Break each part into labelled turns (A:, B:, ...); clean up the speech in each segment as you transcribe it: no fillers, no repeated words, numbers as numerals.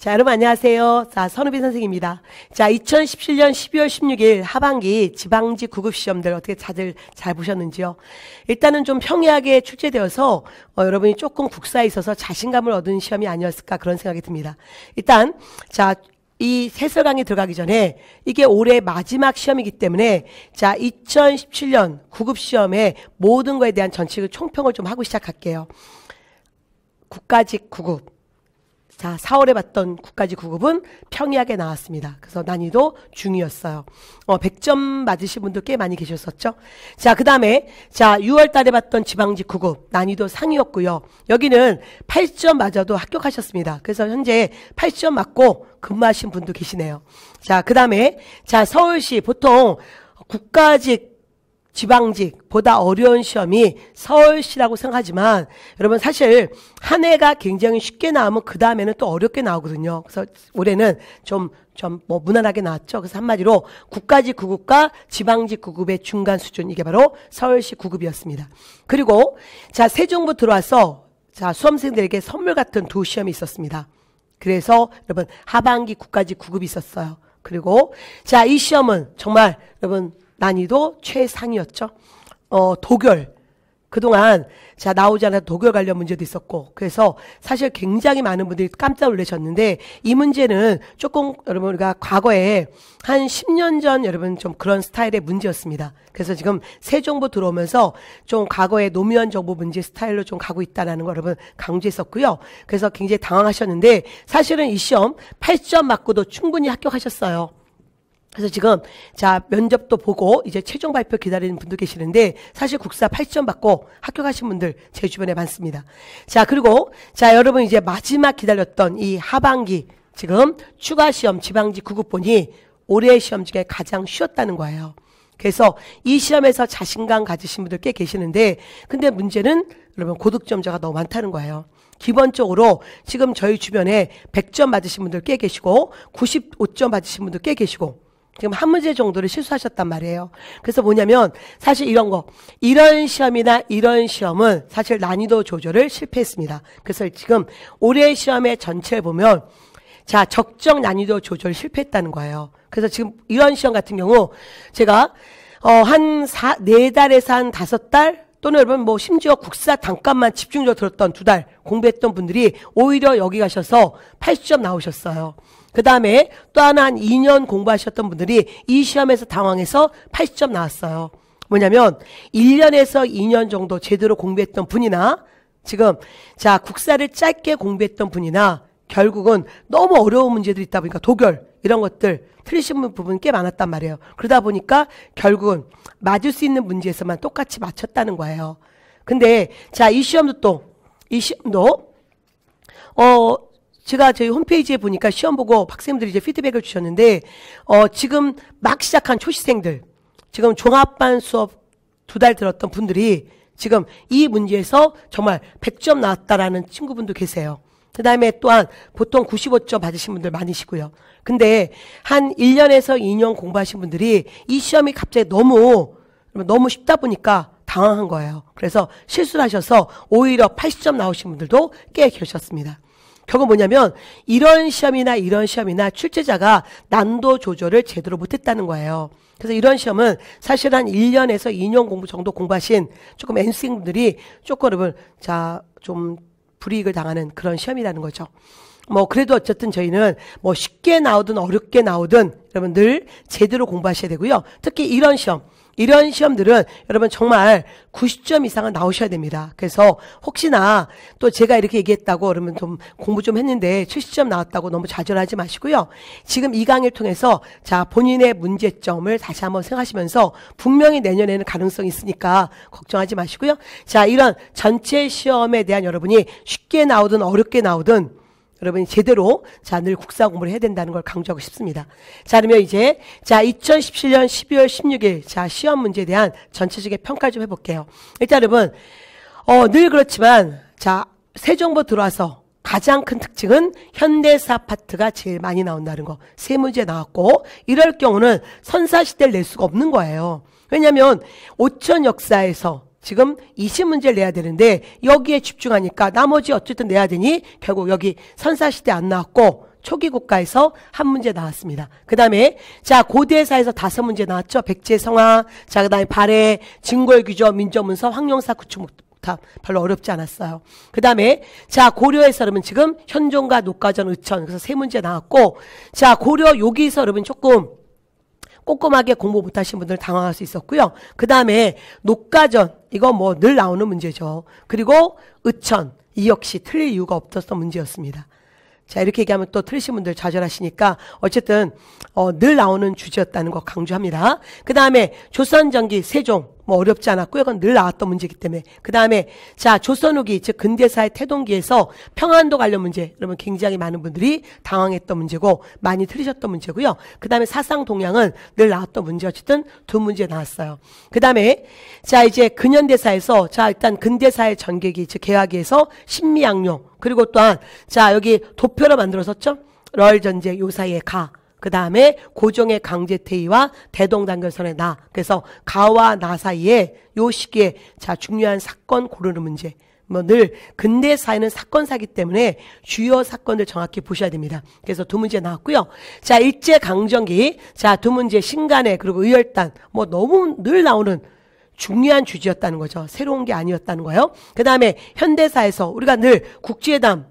A: 자, 여러분 안녕하세요. 자, 선우빈 선생님입니다. 자, 2017년 12월 16일 하반기 지방직 구급 시험들 어떻게 다들 잘 보셨는지요? 일단은 좀 평이하게 출제되어서 여러분이 조금 국사에 있어서 자신감을 얻은 시험이 아니었을까 그런 생각이 듭니다. 일단 자, 이 해설 강의 들어가기 전에 이게 올해 마지막 시험이기 때문에 자, 2017년 구급 시험의 모든 거에 대한 전체 총평을 좀 하고 시작할게요. 국가직 구급. 자, 4월에 봤던 국가직 구급은 평이하게 나왔습니다. 그래서 난이도 중이었어요. 100점 맞으신 분들 꽤 많이 계셨었죠. 자, 그 다음에 자, 6월 달에 봤던 지방직 구급 난이도 상이었고요. 여기는 8점 맞아도 합격하셨습니다. 그래서 현재 8점 맞고 근무하신 분도 계시네요. 자, 그 다음에 자, 서울시 보통 국가직 지방직보다 어려운 시험이 서울시라고 생각하지만 여러분 사실 한 해가 굉장히 쉽게 나오면 그 다음에는 또 어렵게 나오거든요. 그래서 올해는 좀 무난하게 나왔죠. 그래서 한마디로 국가직 구급과 지방직 구급의 중간 수준, 이게 바로 서울시 구급이었습니다. 그리고 자, 새 정부 들어와서 자, 수험생들에게 선물 같은 두 시험이 있었습니다. 그래서 여러분 하반기 국가직 구급이 있었어요. 그리고 자, 이 시험은 정말 여러분 난이도 최상이었죠. 도결. 그동안 자, 나오지 않아서 도결 관련 문제도 있었고, 그래서 사실 굉장히 많은 분들이 깜짝 놀라셨는데, 이 문제는 조금 여러분 우리가 과거에 한 10년 전 여러분 좀 그런 스타일의 문제였습니다. 그래서 지금 새 정부 들어오면서 좀 과거의 노무현 정부 문제 스타일로 좀 가고 있다는 거 여러분 강조했었고요. 그래서 굉장히 당황하셨는데, 사실은 이 시험 8점 맞고도 충분히 합격하셨어요. 그래서 지금 자, 면접도 보고 이제 최종 발표 기다리는 분도 계시는데 사실 국사 8점 받고 합격하신 분들 제 주변에 많습니다. 자, 그리고 자, 여러분 이제 마지막 기다렸던 이 하반기 지금 추가 시험 지방직 구급본이 올해 시험 중에 가장 쉬웠다는 거예요. 그래서 이 시험에서 자신감 가지신 분들 꽤 계시는데, 근데 문제는 여러분 고득점자가 너무 많다는 거예요. 기본적으로 지금 저희 주변에 100점 맞으신 분들 꽤 계시고 95점 맞으신 분들 꽤 계시고 지금 한 문제 정도를 실수하셨단 말이에요. 그래서 뭐냐면 사실 이런 시험이나 이런 시험은 사실 난이도 조절을 실패했습니다. 그래서 지금 올해 시험의 전체를 보면 자, 적정 난이도 조절 실패했다는 거예요. 그래서 지금 이런 시험 같은 경우 제가 한 4달에서 한 5달 또는 여러분 뭐 심지어 국사 단값만 집중적으로 들었던 2달 공부했던 분들이 오히려 여기 가셔서 80점 나오셨어요. 그 다음에 또 하나 한 2년 공부하셨던 분들이 이 시험에서 당황해서 80점 나왔어요. 뭐냐면 1년에서 2년 정도 제대로 공부했던 분이나 지금 자, 국사를 짧게 공부했던 분이나 결국은 너무 어려운 문제들이 있다 보니까 도결 이런 것들 틀리신 부분 꽤 많았단 말이에요. 그러다 보니까 결국은 맞을 수 있는 문제에서만 똑같이 맞췄다는 거예요. 근데 자, 이 시험도 제가 저희 홈페이지에 보니까 시험 보고 학생들이 이제 피드백을 주셨는데, 지금 막 시작한 초시생들, 지금 종합반 수업 2달 들었던 분들이 지금 이 문제에서 정말 100점 나왔다라는 친구분도 계세요. 그 다음에 또한 보통 95점 받으신 분들 많으시고요. 근데 한 1년에서 2년 공부하신 분들이 이 시험이 갑자기 너무 쉽다 보니까 당황한 거예요. 그래서 실수를 하셔서 오히려 80점 나오신 분들도 꽤 계셨습니다. 결국 뭐냐면 이런 시험이나 출제자가 난도 조절을 제대로 못했다는 거예요. 그래서 이런 시험은 사실 한 1년에서 2년 공부 정도 공부하신 조금 N생분들이 조금 여러분 좀 불이익을 당하는 그런 시험이라는 거죠. 뭐 그래도 어쨌든 저희는 뭐 쉽게 나오든 어렵게 나오든 여러분 늘 제대로 공부하셔야 되고요. 특히 이런 시험들은 여러분 정말 90점 이상은 나오셔야 됩니다. 그래서 혹시나 또 제가 이렇게 얘기했다고 여러분 좀 공부 좀 했는데 70점 나왔다고 너무 좌절하지 마시고요. 지금 이 강의를 통해서 자, 본인의 문제점을 다시 한번 생각하시면서 분명히 내년에는 가능성이 있으니까 걱정하지 마시고요. 자, 이런 전체 시험에 대한 여러분이 쉽게 나오든 어렵게 나오든 여러분이 제대로 자, 늘 국사 공부를 해야 된다는 걸 강조하고 싶습니다. 자, 그러면 이제 자, 2017년 12월 16일 자, 시험 문제에 대한 전체적인 평가를 좀 해볼게요. 일단 여러분 늘 그렇지만 자, 새 정부 들어와서 가장 큰 특징은 현대사 파트가 제일 많이 나온다는 거. 3문제 나왔고 이럴 경우는 선사시대를 낼 수가 없는 거예요. 왜냐하면 5천 역사에서 지금 20문제를 내야 되는데 여기에 집중하니까 나머지 어쨌든 내야 되니 결국 여기 선사시대 안 나왔고 초기 국가에서 한 문제 나왔습니다. 그 다음에 자 고대사에서 5문제 나왔죠. 백제성화, 자 그 다음에 발해, 증골규조, 민족문서, 황룡사, 구축목탑 별로 어렵지 않았어요. 그 다음에 자 고려에서 여러분 지금 현종과 녹가전, 의천 그래서 3문제 나왔고, 자 고려 여기서 여러분 조금 꼼꼼하게 공부 못하신 분들 당황할 수 있었고요. 그 다음에 녹가전 이거 뭐 늘 나오는 문제죠. 그리고 의천 이 역시 틀릴 이유가 없었던 문제였습니다. 자 이렇게 얘기하면 또 틀리신 분들 좌절하시니까 어쨌든 늘 나오는 주제였다는 거 강조합니다. 그 다음에 조선전기 세종 뭐 어렵지 않았고요. 이건 늘 나왔던 문제이기 때문에. 그 다음에 자 조선 후기 즉 근대사의 태동기에서 평안도 관련 문제 여러분 굉장히 많은 분들이 당황했던 문제고 많이 틀리셨던 문제고요. 그 다음에 사상 동향은 늘 나왔던 문제 어쨌든 2문제 나왔어요. 그 다음에 자 이제 근현대사에서 자 일단 근대사의 전개기 즉 개화기에서 신미양용 그리고 또한 자 여기 도표로 만들어섰죠. 럴전제 요 사이에 가. 그 다음에 고종의 강제퇴위와 대동단결선의 나. 그래서 가와 나 사이에 요 시기에 자 중요한 사건 고르는 문제. 뭐 늘 근대사에는 사건사기 때문에 주요 사건들 정확히 보셔야 됩니다. 그래서 2문제 나왔고요. 자 일제강점기 자 2문제 신간에 그리고 의열단 뭐 너무 늘 나오는 중요한 주제였다는 거죠. 새로운 게 아니었다는 거예요. 그 다음에 현대사에서 우리가 늘 국지회담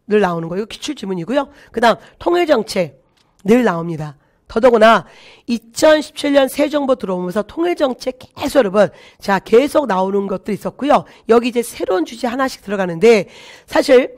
A: 늘 나오는 거예요. 기출지문이고요. 그 다음 통일정책 늘 나옵니다. 더더구나 2017년 새 정부 들어오면서 통일정책 계속 여러분 자 계속 나오는 것도 있었고요. 여기 이제 새로운 주제 하나씩 들어가는데 사실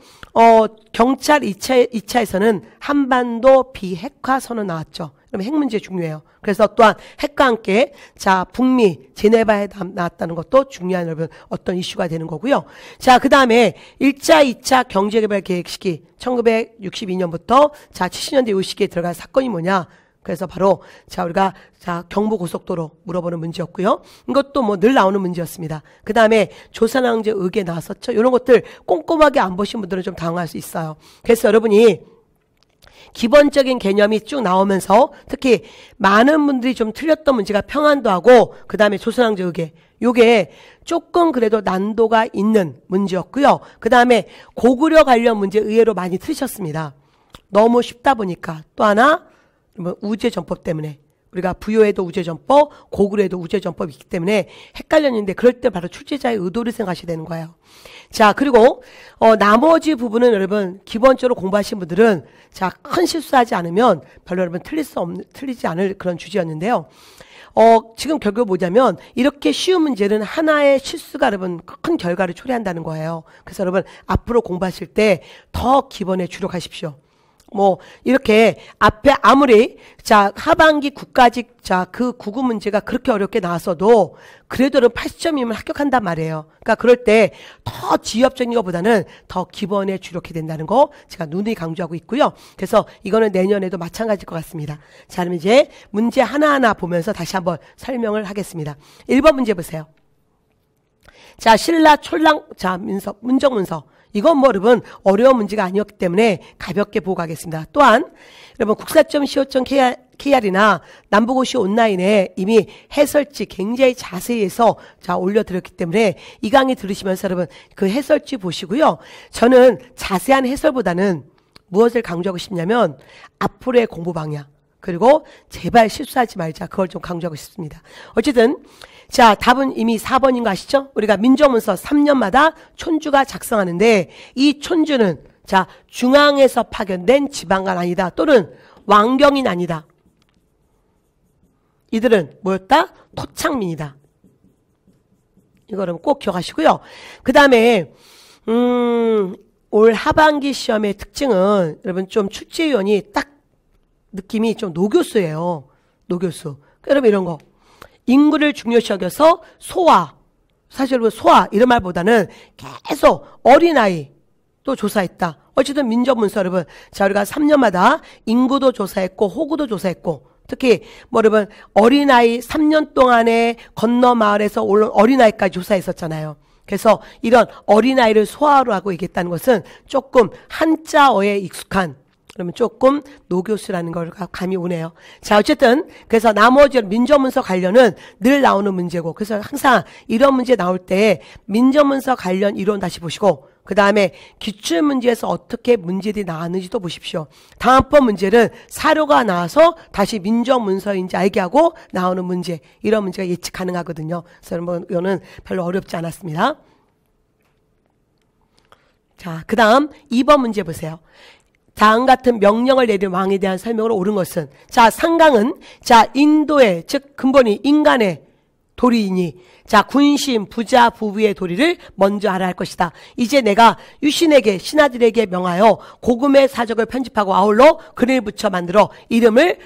A: 경찰 2차에서는 한반도 비핵화 선언 나왔죠. 그럼 핵 문제 중요해요. 그래서 또한 핵과 함께 자 북미 제네바 회담 나왔다는 것도 중요한 여러분 어떤 이슈가 되는 거고요. 자 그 다음에 1차 2차 경제개발 계획 시기 1962년부터 자 70년대 이 시기에 들어간 사건이 뭐냐. 그래서 바로 자 우리가 자 경부고속도로 물어보는 문제였고요. 이것도 뭐 늘 나오는 문제였습니다. 그 다음에 조선왕제 의궤 나왔었죠. 이런 것들 꼼꼼하게 안 보신 분들은 좀 당황할 수 있어요. 그래서 여러분이 기본적인 개념이 쭉 나오면서 특히 많은 분들이 좀 틀렸던 문제가 평안도하고 그 다음에 조선왕제 의궤 요게 조금 그래도 난도가 있는 문제였고요. 그 다음에 고구려 관련 문제 의외로 많이 틀리셨습니다. 너무 쉽다 보니까. 또 하나 우제전법 때문에 우리가 부여에도 우제전법, 고구려에도 우제전법이 있기 때문에 헷갈렸는데 그럴 때 바로 출제자의 의도를 생각하셔야 되는 거예요. 자 그리고 나머지 부분은 여러분 기본적으로 공부하신 분들은 자 큰 실수하지 않으면 별로 여러분 틀리지 않을 그런 주제였는데요. 지금 결국 뭐냐면 이렇게 쉬운 문제는 하나의 실수가 여러분 큰 결과를 초래한다는 거예요. 그래서 여러분 앞으로 공부하실 때 더 기본에 주력하십시오. 뭐 이렇게 앞에 아무리 자 하반기 국가직 자 그 국어 문제가 그렇게 어렵게 나왔어도 그래도 80점이면 합격한단 말이에요. 그러니까 그럴 때 더 지엽적인 것보다는 더 기본에 주력해야 된다는 거 제가 누누이 강조하고 있고요. 그래서 이거는 내년에도 마찬가지일 것 같습니다. 자 그럼 이제 문제 하나하나 보면서 다시 한번 설명을 하겠습니다. 1번 문제 보세요. 자 신라 촐랑 자 문정문서 이건 뭐 여러분 어려운 문제가 아니었기 때문에 가볍게 보고 가겠습니다. 또한 여러분 국사.co.kr이나 남부고시 온라인에 이미 해설지 굉장히 자세히 해서 자 올려드렸기 때문에 이 강의 들으시면서 여러분 그 해설지 보시고요. 저는 자세한 해설보다는 무엇을 강조하고 싶냐면 앞으로의 공부 방향 그리고 제발 실수하지 말자 그걸 좀 강조하고 싶습니다. 어쨌든 자 답은 이미 4번인 거 아시죠? 우리가 민족문서 3년마다 촌주가 작성하는데 이 촌주는 자 중앙에서 파견된 지방관 아니다 또는 왕경인 아니다. 이들은 뭐였다? 토착민이다. 이거는 꼭 기억하시고요. 그 다음에 올 하반기 시험의 특징은 여러분 좀 출제위원이 딱 느낌이 좀 노교수예요. 노교수. 여러분 이런 거. 인구를 중요시 여겨서 소아, 사실 소아 이런 말보다는 계속 어린아이 또 조사했다. 어쨌든 민족문서 여러분 자 우리가 3년마다 인구도 조사했고 호구도 조사했고 특히 뭐 여러분 어린아이 3년 동안에 건너 마을에서 올 어린아이까지 조사했었잖아요. 그래서 이런 어린아이를 소아로 하고 얘기했다는 것은 조금 한자어에 익숙한 그러면 조금 노교수라는 걸 감이 오네요. 자 어쨌든 그래서 나머지 민족문서 관련은 늘 나오는 문제고 그래서 항상 이런 문제 나올 때 민족문서 관련 이론 다시 보시고 그 다음에 기출문제에서 어떻게 문제들이 나왔는지도 보십시오. 다음번 문제는 사료가 나와서 다시 민정문서인지 알게 하고 나오는 문제, 이런 문제가 예측 가능하거든요. 그래서 여러분 이거는 별로 어렵지 않았습니다. 자, 그 다음 2번 문제 보세요. 다음 같은 명령을 내린 왕에 대한 설명으로 옳은 것은, 자, 상강은, 자, 인도의, 즉 근본이 인간의 도리이니, 자, 군신, 부자, 부부의 도리를 먼저 알아야 할 것이다. 이제 내가 유신에게, 신하들에게 명하여 고금의 사적을 편집하고 아울러 글을 붙여 만들어 이름을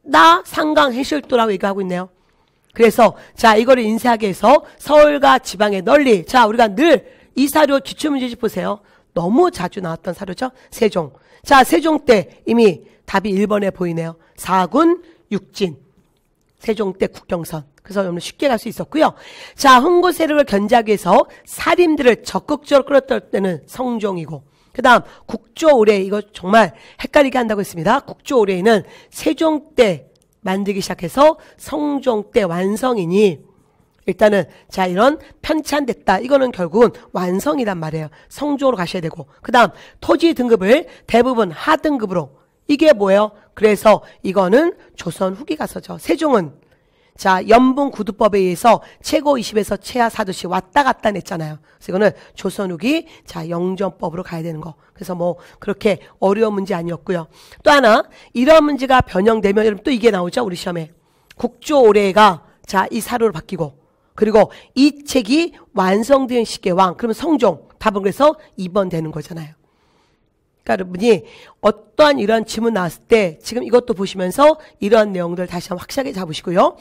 A: 나 상강 해실도라고 얘기하고 있네요. 그래서 자, 이거를 인쇄하게 해서 서울과 지방에 널리, 자, 우리가 늘 이 사료 기출문제집 보세요. 너무 자주 나왔던 사료죠. 세종. 자, 세종 때 이미 답이 1번에 보이네요. 4군 6진. 세종 때 국경선. 그래서 여러분 쉽게 갈 수 있었고요. 자, 흥고 세력을 견제하기 위해서 살인들을 적극적으로 끌었던 때는 성종이고, 그 다음 국조올해, 이거 정말 헷갈리게 한다고 했습니다. 국조올해는 세종 때 만들기 시작해서 성종 때 완성이니, 일단은 자, 이런 편찬됐다, 이거는 결국은 완성이란 말이에요. 성종으로 가셔야 되고, 그 다음 토지 등급을 대부분 하등급으로, 이게 뭐예요? 그래서 이거는 조선 후기 가서죠. 세종은 자, 연분구두법에 의해서 최고 20에서 최하 4도씩 왔다 갔다 냈잖아요. 그래서 이거는 조선 후기, 자, 영전법으로 가야 되는 거. 그래서 뭐 그렇게 어려운 문제 아니었고요. 또 하나, 이런 문제가 변형되면 여러분 또 이게 나오죠, 우리 시험에. 국조올해가 자, 이 사료로 바뀌고, 그리고 이 책이 완성된 시기의 왕, 그러면 성종, 답은 그래서 2번 되는 거잖아요. 그러니까 여러분이 어떠한 이런 질문 나왔을 때 지금 이것도 보시면서 이러한 내용들 다시 한번 확실하게 잡으시고요.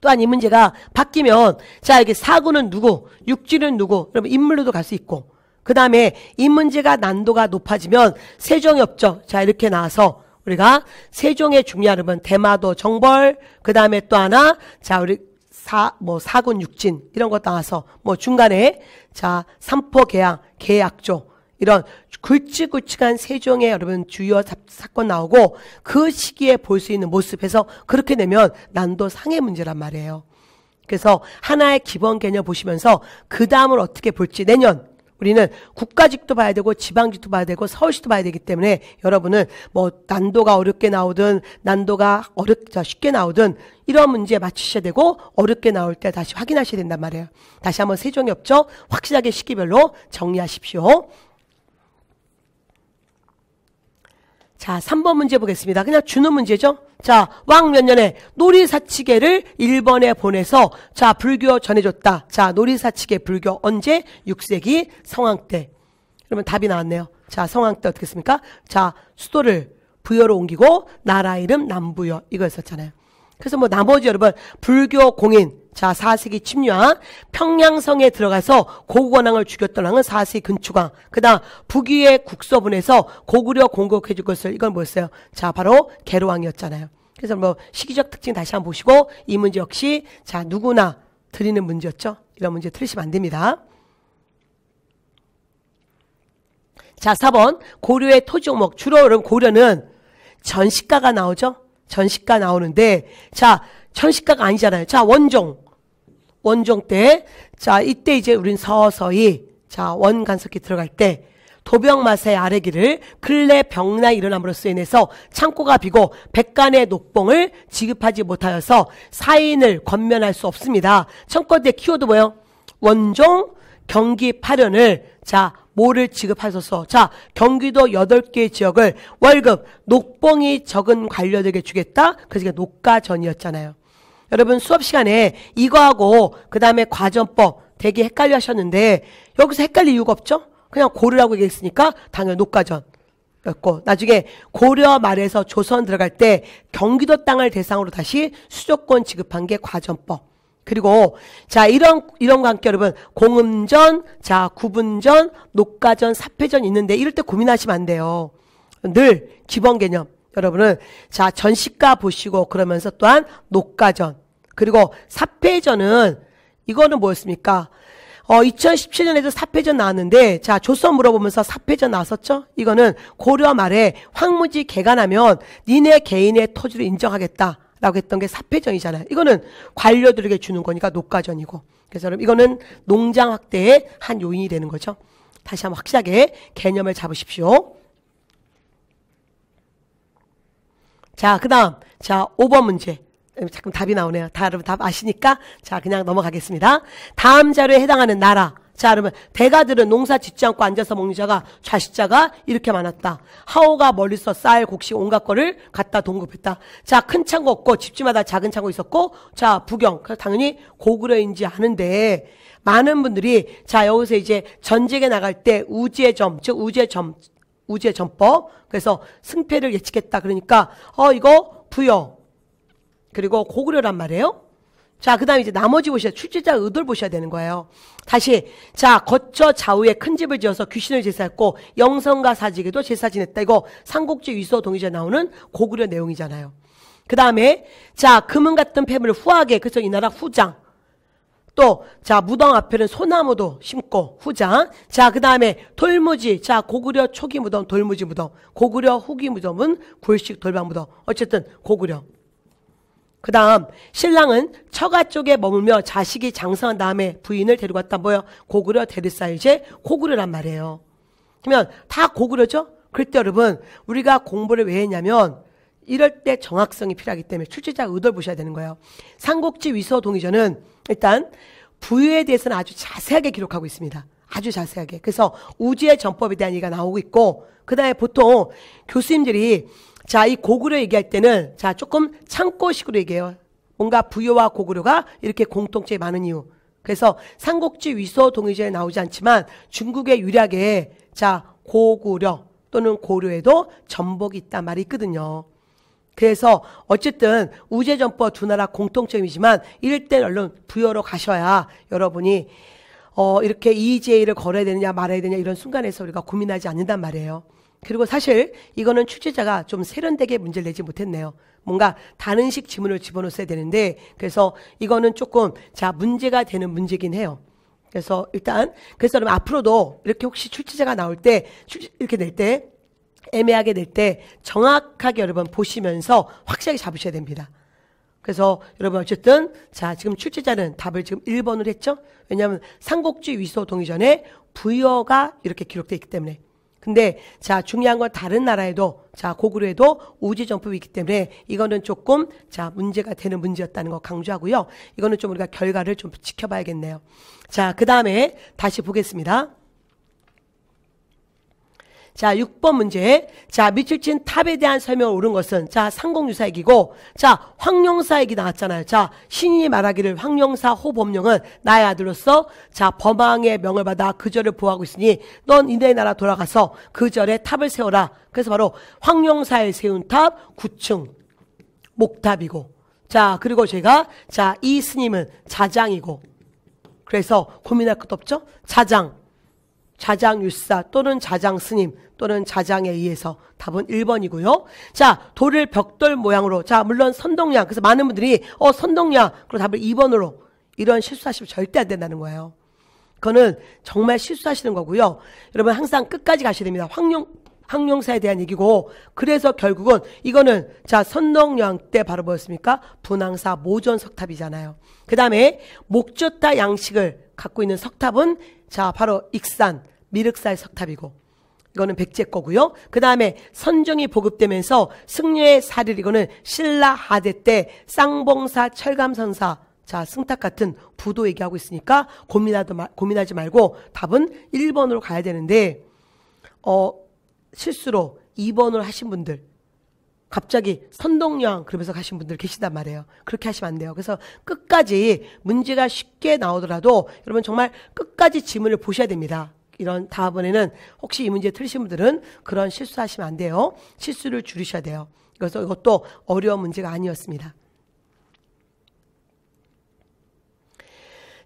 A: 또한 이 문제가 바뀌면, 자, 이게 사구는 누구, 육지는 누구, 여러분 인물로도 갈 수 있고, 그 다음에 이 문제가 난도가 높아지면 세종이 없죠. 자, 이렇게 나와서 우리가 세종의 중요한 여러분 대마도 정벌, 그 다음에 또 하나, 자, 우리 사군 육진 이런 것 나와서 뭐 중간에 자, 삼포 계약조 이런 굵직굵직한 세종의 여러분 주요 사건 나오고, 그 시기에 볼 수 있는 모습에서 그렇게 내면 난도 상해 문제란 말이에요. 그래서 하나의 기본 개념 보시면서 그 다음을 어떻게 볼지, 내년 우리는 국가직도 봐야 되고 지방직도 봐야 되고 서울시도 봐야 되기 때문에 여러분은 뭐 난도가 어렵게 나오든 난도가 쉽게 나오든 이런 문제 맞추셔야 되고, 어렵게 나올 때 다시 확인하셔야 된단 말이에요. 다시 한번 세종이 없죠? 확실하게 시기별로 정리하십시오. 자, 3번 문제 보겠습니다. 그냥 주는 문제죠. 자, 왕 몇 년에 놀이사치계를 일본에 보내서 자, 불교 전해줬다. 자, 놀이사치계 불교 언제? 6세기 성왕 때. 그러면 답이 나왔네요. 자, 성왕 때 어떻게 했습니까? 자, 수도를 부여로 옮기고 나라 이름 남부여, 이거였었잖아요. 그래서 뭐 나머지 여러분 불교 공인, 자, 4세기 침략, 평양성에 들어가서 고구원왕을 죽였던 왕은 4세기 근추광, 그 다음 북위의 국서분에서 고구려 공격해 줄 것을, 이건 뭐였어요? 자, 바로 계로왕이었잖아요. 그래서 뭐 시기적 특징 다시 한번 보시고, 이 문제 역시 자, 누구나 드리는 문제였죠. 이런 문제 틀리시면 안 됩니다. 자, 4번 고려의 토지 종목, 주로 여러분 고려는 전시가가 나오죠. 전시가 나오는데, 자, 전시가가 아니잖아요. 자, 원종 때, 자, 이때 이제 우린 서서히, 자, 원간섭기 들어갈 때, 도병마사의 아래기를 근래 병나이 일어남으로써 인해서 창고가 비고 백간의 녹봉을 지급하지 못하여서 사인을 권면할 수 없습니다. 청구대 키워드 뭐예요? 원종 경기 8년을, 자, 뭐를 지급하셔서, 자, 경기도 8개 지역을 월급 녹봉이 적은 관료들에게 주겠다. 그래서 이게 녹가전이었잖아요. 여러분 수업 시간에 이거하고 그 다음에 과전법 되게 헷갈려 하셨는데, 여기서 헷갈릴 이유가 없죠? 그냥 고려라고 얘기했으니까 당연히 녹가전이었고, 나중에 고려 말에서 조선 들어갈 때 경기도 땅을 대상으로 다시 수조권 지급한 게 과전법. 그리고 자, 이런 관계 여러분 공음전, 자, 구분전, 녹가전, 사패전 있는데 이럴 때 고민하시면 안 돼요. 늘 기본 개념 여러분은 자, 전시가 보시고, 그러면서 또한 녹가전, 그리고 사패전은 이거는 뭐였습니까? 2017년에도 사패전 나왔는데, 자, 조선 물어보면서 사패전 나왔었죠? 이거는 고려 말에 황무지 개간하면 니네 개인의 토지를 인정하겠다 라고 했던 게 사패전이잖아요. 이거는 관료들에게 주는 거니까 녹가전이고. 그래서 여러분 이거는 농장 확대의 한 요인이 되는 거죠. 다시 한번 확실하게 개념을 잡으십시오. 자, 그 다음. 자, 5번 문제. 잠깐 답이 나오네요. 다 여러분 답 아시니까 자, 그냥 넘어가겠습니다. 다음 자료에 해당하는 나라. 자, 그러면 대가들은 농사 짓지 않고 앉아서 먹는 자가 좌식자가 이렇게 많았다. 하오가 멀리서 쌀, 곡식, 온갖 거를 갖다 동급했다. 자, 큰 창고 없고 집집마다 작은 창고 있었고, 자, 부경. 당연히 고구려인지 아는데 많은 분들이 자, 여기서 이제 전쟁에 나갈 때 우제점, 즉 우제점법. 그래서 승패를 예측했다. 그러니까 이거 부여. 그리고 고구려란 말이에요. 자, 그 다음에 이제 나머지 보셔야, 출제자 의도를 보셔야 되는 거예요. 다시, 자, 거처 좌우에 큰 집을 지어서 귀신을 제사했고, 영성과 사직에도 제사 지냈다. 이거 삼국지 위서 동의제 나오는 고구려 내용이잖아요. 그 다음에, 자, 금은 같은 폐물을 후하게, 그래서 이 나라 후장. 또, 자, 무덤 앞에는 소나무도 심고, 후장. 자, 그 다음에 돌무지. 자, 고구려 초기 무덤, 돌무지 무덤. 고구려 후기 무덤은 굴식 돌방 무덤. 어쨌든, 고구려. 그 다음 신랑은 처가 쪽에 머물며 자식이 장성한 다음에 부인을 데리고 왔다. 뭐요? 고구려 데르사유제 고구려란 말이에요. 그러면 다 고구려죠? 그럴 때 여러분 우리가 공부를 왜 했냐면 이럴 때 정확성이 필요하기 때문에 출제자 의도를 보셔야 되는 거예요. 삼국지 위서 동의전은 일단 부유에 대해서는 아주 자세하게 기록하고 있습니다. 아주 자세하게. 그래서 우지의 전법에 대한 얘기가 나오고 있고 그 다음에 보통 교수님들이 자, 이 고구려 얘기할 때는 자, 조금 참고식으로 얘기해요. 뭔가 부여와 고구려가 이렇게 공통점이 많은 이유. 그래서 삼국지 위서 동의제에 나오지 않지만 중국의 유략에 자, 고구려 또는 고려에도 전복이 있단 말이 있거든요. 그래서 어쨌든 우제전법 두 나라 공통점이지만 이럴 땐 얼른 부여로 가셔야 여러분이 이렇게 EJ를 걸어야 되느냐 말아야 되느냐 이런 순간에서 우리가 고민하지 않는단 말이에요. 그리고 사실 이거는 출제자가 좀 세련되게 문제를 내지 못했네요. 뭔가 다른 식 지문을 집어넣었어야 되는데 그래서 이거는 조금 자 문제가 되는 문제긴 해요. 그래서 일단 그래서 여러분 앞으로도 이렇게 혹시 출제자가 나올 때 이렇게 낼 때 애매하게 낼 때 정확하게 여러분 보시면서 확실하게 잡으셔야 됩니다. 그래서 여러분 어쨌든 자 지금 출제자는 답을 지금 1번으로 했죠. 왜냐하면 삼국지 위서 동의전에 부여가 이렇게 기록되어 있기 때문에. 근데 자 중요한 건 다른 나라에도 자 고구려에도 우지전법이 있기 때문에 이거는 조금 자 문제가 되는 문제였다는 거 강조하고요. 이거는 좀 우리가 결과를 좀 지켜봐야겠네요. 자 그 다음에 다시 보겠습니다. 자 6번 문제. 자 밑줄 친 탑에 대한 설명을 옳은 것은 자 상공유사액이고 자 황룡사액이 나왔잖아요. 자 신인이 말하기를 황룡사 호범룡은 나의 아들로서 자 범왕의 명을 받아 그 절을 보호하고 있으니 넌 이내 나라 돌아가서 그 절에 탑을 세워라. 그래서 바로 황룡사에 세운 탑 9층 목탑이고 자 그리고 제가 자 이 스님은 자장이고 그래서 고민할 것도 없죠. 자장율사 또는 자장스님 또는 자장에 의해서 답은 1번이고요. 자 돌을 벽돌 모양으로 자 물론 선동량 그래서 많은 분들이 선동량 그리고 답을 2번으로 이런 실수하시면 절대 안 된다는 거예요. 그거는 정말 실수하시는 거고요. 여러분 항상 끝까지 가셔야 됩니다. 황룡사에 대한 얘기고 그래서 결국은 이거는 자 선동량 때 바로 뭐였습니까? 분황사 모전 석탑이잖아요. 그 다음에 목조타 양식을 갖고 있는 석탑은 자 바로 익산 미륵사의 석탑이고 이거는 백제 거고요. 그 다음에 선종이 보급되면서 승려의 사릴 이거는 신라 하대 때 쌍봉사 철감선사 자 승탑 같은 부도 얘기하고 있으니까 고민하지 말고 답은 1번으로 가야 되는데 실수로 2번으로 하신 분들 갑자기 선동량 그러면서 가신 분들 계시단 말이에요. 그렇게 하시면 안 돼요. 그래서 끝까지 문제가 쉽게 나오더라도 여러분 정말 끝까지 지문을 보셔야 됩니다. 이런 다음번에는 혹시 이 문제 틀리신 분들은 그런 실수하시면 안 돼요. 실수를 줄이셔야 돼요. 그래서 이것도 어려운 문제가 아니었습니다.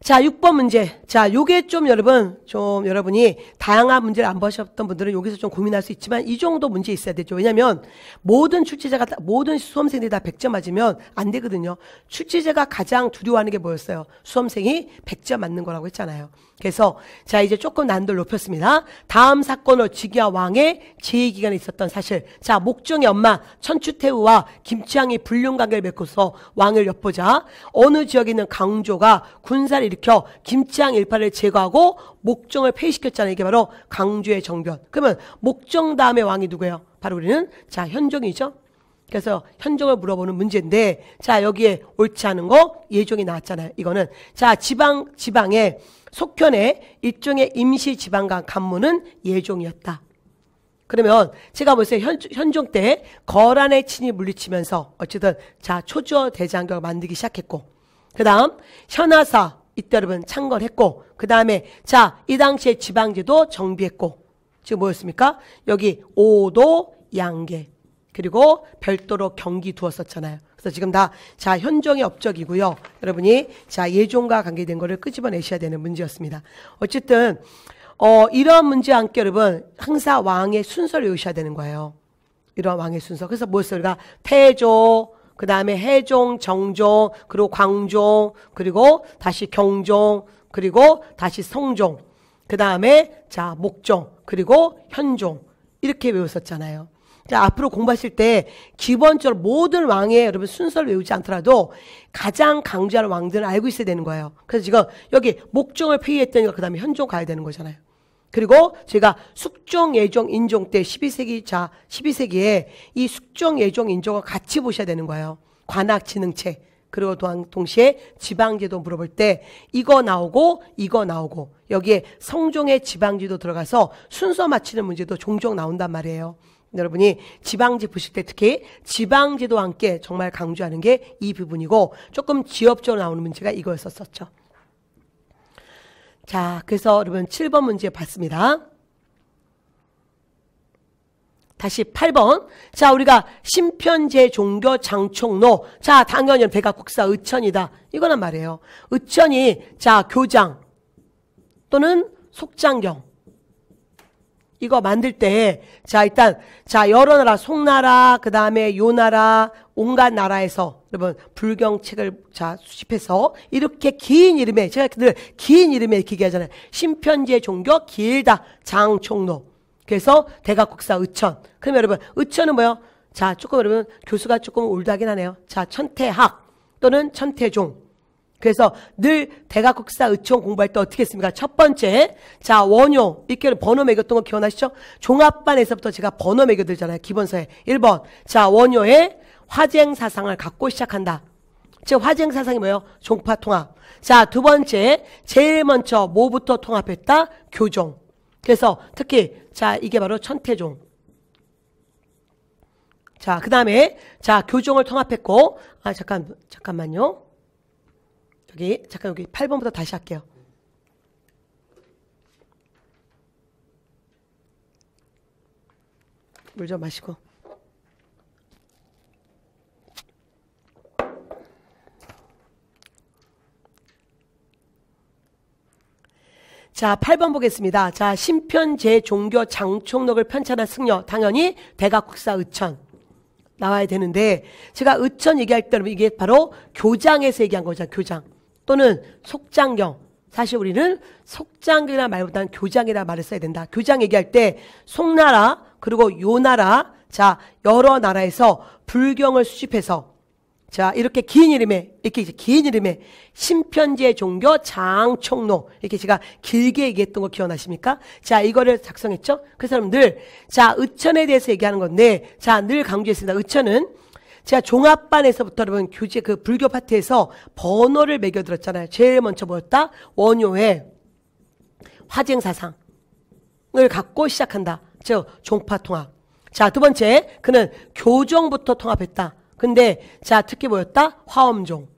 A: 자, 6번 문제. 자, 요게 좀 여러분이 다양한 문제를 안 보셨던 분들은 여기서 좀 고민할 수 있지만 이 정도 문제 있어야 되죠. 왜냐면 모든 모든 수험생들이 다 100점 맞으면 안 되거든요. 출제자가 가장 두려워하는 게 뭐였어요? 수험생이 100점 맞는 거라고 했잖아요. 그래서 자, 이제 조금 난도를 높였습니다. 다음 사건으로 직위와 왕의 제위기간에 있었던 사실. 자, 목종의 엄마 천추태후와 김치향이 불륜관계를 맺고서 왕을 엿보자 어느 지역에 있는 강조가 군사를 일으켜 김치왕 일파를 제거하고 목정을 폐위시켰잖아요. 이게 바로 강주의 정변. 그러면 목정 다음에 왕이 누구예요? 바로 우리는 자 현종이죠. 그래서 현종을 물어보는 문제인데 자 여기에 옳지 않은 거 예종이 나왔잖아요. 이거는 자 지방의 속현의 일종의 임시 지방간 간무는 예종이었다. 그러면 제가 보세요. 현종 때 거란의 친이 물리치면서 어쨌든 자 초주어 대장경을 만들기 시작했고 그 다음 현하사 이때 여러분 창건했고 그 다음에 자 이 당시에 지방제도 정비했고 지금 뭐였습니까? 여기 오도 양계 그리고 별도로 경기 두었었잖아요. 그래서 지금 다 자 현종의 업적이고요. 여러분이 자 예종과 관계된 거를 끄집어내셔야 되는 문제였습니다. 어쨌든 이런 문제와 함께 여러분 항상 왕의 순서를 외우셔야 되는 거예요. 이런 왕의 순서. 그래서 뭐였어요? 우리가 태조, 그 다음에 해종, 정종, 그리고 광종, 그리고 다시 경종, 그리고 다시 성종, 그 다음에 자 목종, 그리고 현종 이렇게 외웠었잖아요. 자, 앞으로 공부하실 때 기본적으로 모든 왕의 여러분 순서를 외우지 않더라도 가장 강조하는 왕들을 알고 있어야 되는 거예요. 그래서 지금 여기 목종을 폐위했더니까 그 다음에 현종 가야 되는 거잖아요. 그리고 제가 숙종, 예종, 인종 때 12세기, 자, 12세기에 이 숙종, 예종, 인종을 같이 보셔야 되는 거예요. 관악, 진흥체. 그리고 동시에 지방제도 물어볼 때 이거 나오고 여기에 성종의 지방제도 들어가서 순서 맞추는 문제도 종종 나온단 말이에요. 여러분이 지방제 보실 때 특히 지방제도와 함께 정말 강조하는 게 이 부분이고 조금 지역적으로 나오는 문제가 이거였었죠. 자, 그래서 여러분 7번 문제 봤습니다. 다시 8번. 자, 우리가 심편제 종교 장총로. 자, 당연히 백악국사 의천이다. 이거란 말이에요. 의천이 자, 교장 또는 속장경. 이거 만들 때, 자, 일단, 자, 여러 나라, 송나라, 그 다음에 요나라, 온갖 나라에서, 여러분, 불경책을, 자, 수집해서, 이렇게 긴 이름에, 제가 늘 긴 이름에 이렇게 얘기하잖아요. 심편제 종교 길다, 장총로. 그래서 대각국사 의천. 그러면 여러분, 의천은 뭐요? 자, 조금 여러분, 교수가 조금 올드하긴 하네요. 자, 천태학 또는 천태종. 그래서 늘 대각국사 의총 공부할 때 어떻게 했습니까? 첫 번째, 자, 원효. 이렇게 번호 매겼던 거 기억나시죠? 종합반에서부터 제가 번호 매겨들잖아요. 기본서에. 1번. 자, 원효의 화쟁사상을 갖고 시작한다. 즉, 화쟁사상이 뭐예요? 종파통합. 자, 두 번째, 제일 먼저 뭐부터 통합했다? 교종. 그래서 특히, 자, 이게 바로 천태종. 자, 그 다음에, 자, 교종을 통합했고, 잠깐만요. 여기 8번부터 다시 할게요. 물 좀 마시고. 자, 8번 보겠습니다. 자, 심편제 종교 장총록을 편찬한 승려. 당연히 대각국사 의천. 나와야 되는데, 제가 의천 얘기할 때 이게 바로 교장에서 얘기한 거잖아요. 교장. 또는 속장경. 사실 우리는 속장경이라는 말보다는 교장이라는 말을 써야 된다. 교장 얘기할 때 송나라 그리고 요나라 자 여러 나라에서 불경을 수집해서 자 이렇게 긴 이름에 심편제 종교 장총로 이렇게 제가 길게 얘기했던 거 기억나십니까? 자 이거를 작성했죠. 그래서 여러분들 자 의천에 대해서 얘기하는 건데 자 늘 강조했습니다. 의천은 제가 종합반에서부터 여러분 교재 그 불교 파트에서 번호를 매겨들었잖아요. 제일 먼저 뭐였다? 원효의 화쟁사상을 갖고 시작한다. 즉 종파통합. 자, 두 번째 그는 교종부터 통합했다. 근데 자 특히 뭐였다? 화엄종.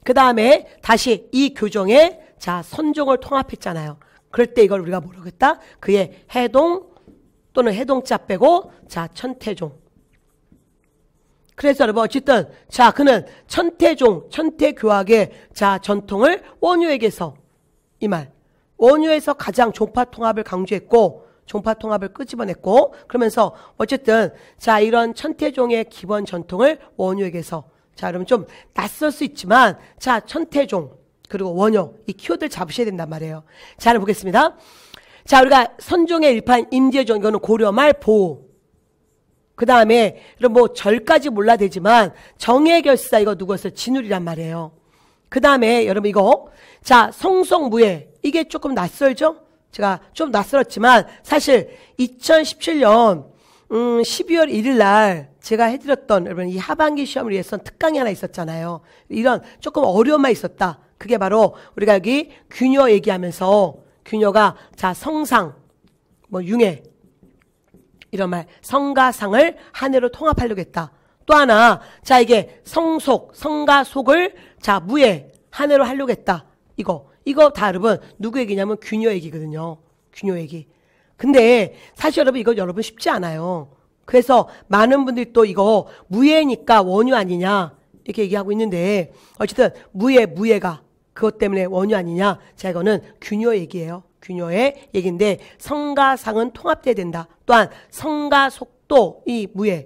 A: 그 다음에 다시 이 교종에 자 선종을 통합했잖아요. 그럴 때 이걸 우리가 뭐라고 했다? 그의 해동 또는 해동자 빼고 자 천태종. 그래서 여러분 어쨌든 자 그는 천태종 천태교학의 자 전통을 원효에게서 이 말 원효에서 가장 종파통합을 강조했고 종파통합을 끄집어냈고 그러면서 어쨌든 자 이런 천태종의 기본 전통을 원효에게서 자 여러분 좀 낯설 수 있지만 자 천태종 그리고 원효 이 키워드를 잡으셔야 된단 말이에요. 자 보겠습니다. 자 우리가 선종의 일판 임재종 이거는 고려 말 보호. 그 다음에 뭐 절까지 몰라 되지만 정의결사 이거 누구였어요? 진울이란 말이에요. 그 다음에 여러분 이거 자 성속무예 이게 조금 낯설죠? 제가 좀 낯설었지만 사실 2017년 12월 1일 날 제가 해드렸던 여러분 이 하반기 시험을 위해서 특강이 하나 있었잖아요. 이런 조금 어려움만 있었다. 그게 바로 우리가 여기 규녀 얘기하면서 규녀가 자 성상 뭐 융해 이런 말 성과 상을 한 해로 통합하려고 했다. 또 하나 자 이게 성속 성과 속을 자 무예 한 해로 하려고 했다. 이거 다 여러분 누구 얘기냐면 규녀 얘기거든요. 규녀 얘기. 근데 사실 여러분 이거 여러분 쉽지 않아요. 그래서 많은 분들이 또 이거 무예니까 원유 아니냐 이렇게 얘기하고 있는데 어쨌든 무예가 그것 때문에 원유 아니냐. 자 이거는 규녀 얘기예요. 규녀의 얘기인데 성과 상은 통합돼야 된다. 또한 성과 속도 이 무예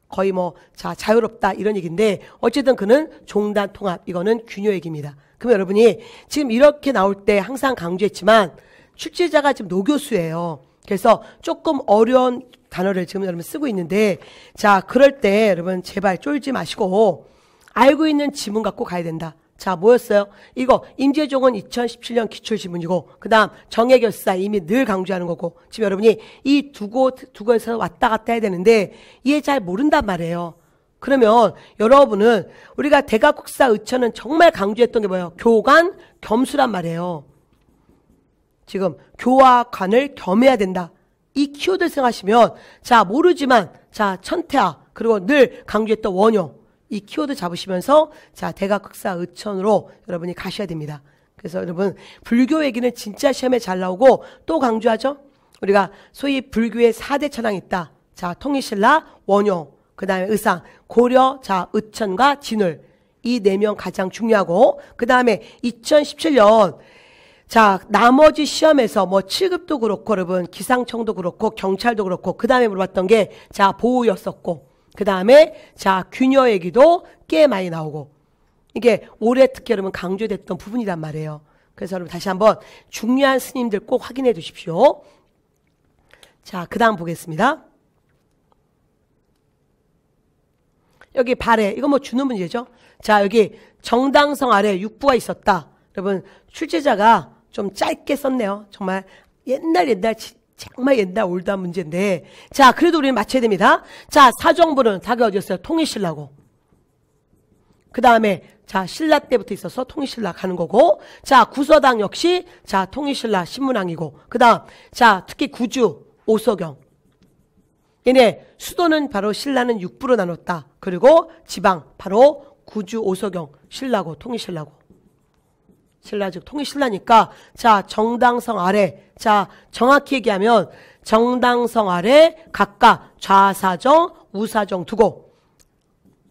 A: 거의 뭐 자 자유롭다 이런 얘기인데 어쨌든 그는 종단 통합 이거는 규녀 얘기입니다. 그럼 여러분이 지금 이렇게 나올 때 항상 강조했지만 출제자가 지금 노교수예요. 그래서 조금 어려운 단어를 지금 여러분 쓰고 있는데 자 그럴 때 여러분 제발 쫄지 마시고 알고 있는 지문 갖고 가야 된다. 자 뭐였어요? 이거 임재종은 2017년 기출지문이고 그 다음 정예결사 이미 늘 강조하는 거고 지금 여러분이 이 두 곳에서 왔다 갔다 해야 되는데 이해 잘 모른단 말이에요. 그러면 여러분은 우리가 대각국사 의천은 정말 강조했던 게 뭐예요? 교관 겸수란 말이에요. 지금 교와 관을 겸해야 된다. 이 키워드를 생각하시면 자 모르지만 자 천태하 그리고 늘 강조했던 원효 이 키워드 잡으시면서 자 대각극사 의천으로 여러분이 가셔야 됩니다. 그래서 여러분 불교 얘기는 진짜 시험에 잘 나오고 또 강조하죠. 우리가 소위 불교의 4대 천왕이 있다. 자 통일신라 원효 그 다음에 의상 고려 자 의천과 진울 이 4명 가장 중요하고 그 다음에 2017년 자 나머지 시험에서 뭐 7급도 그렇고 여러분 기상청도 그렇고 경찰도 그렇고 그 다음에 물어봤던 게 자 보호였었고 그 다음에 자 규녀 얘기도 꽤 많이 나오고 이게 올해 특히 여러분 강조됐던 부분이란 말이에요. 그래서 여러분 다시 한번 중요한 스님들 꼭 확인해 주십시오. 자 그 다음 보겠습니다. 여기 발해 이거 뭐 주는 문제죠. 자 여기 정당성 아래 육부가 있었다. 여러분 출제자가 좀 짧게 썼네요. 정말 옛날 정말 옛날 올드한 문제인데 자 그래도 우리는 맞춰야 됩니다. 자 사정부는 다가 어디였어요? 통일신라고 그 다음에 자 신라 때부터 있어서 통일신라 가는 거고 자 구서당 역시 자 통일신라 신문왕이고 그 다음 자 특히 구주 오소경 얘네 수도는 바로 신라는 육부로 나눴다. 그리고 지방 바로 구주 오소경 신라고 통일신라고 신라 즉 통일신라니까 자 정당성 아래 자 정확히 얘기하면 정당성 아래 각각 좌사정 우사정 두고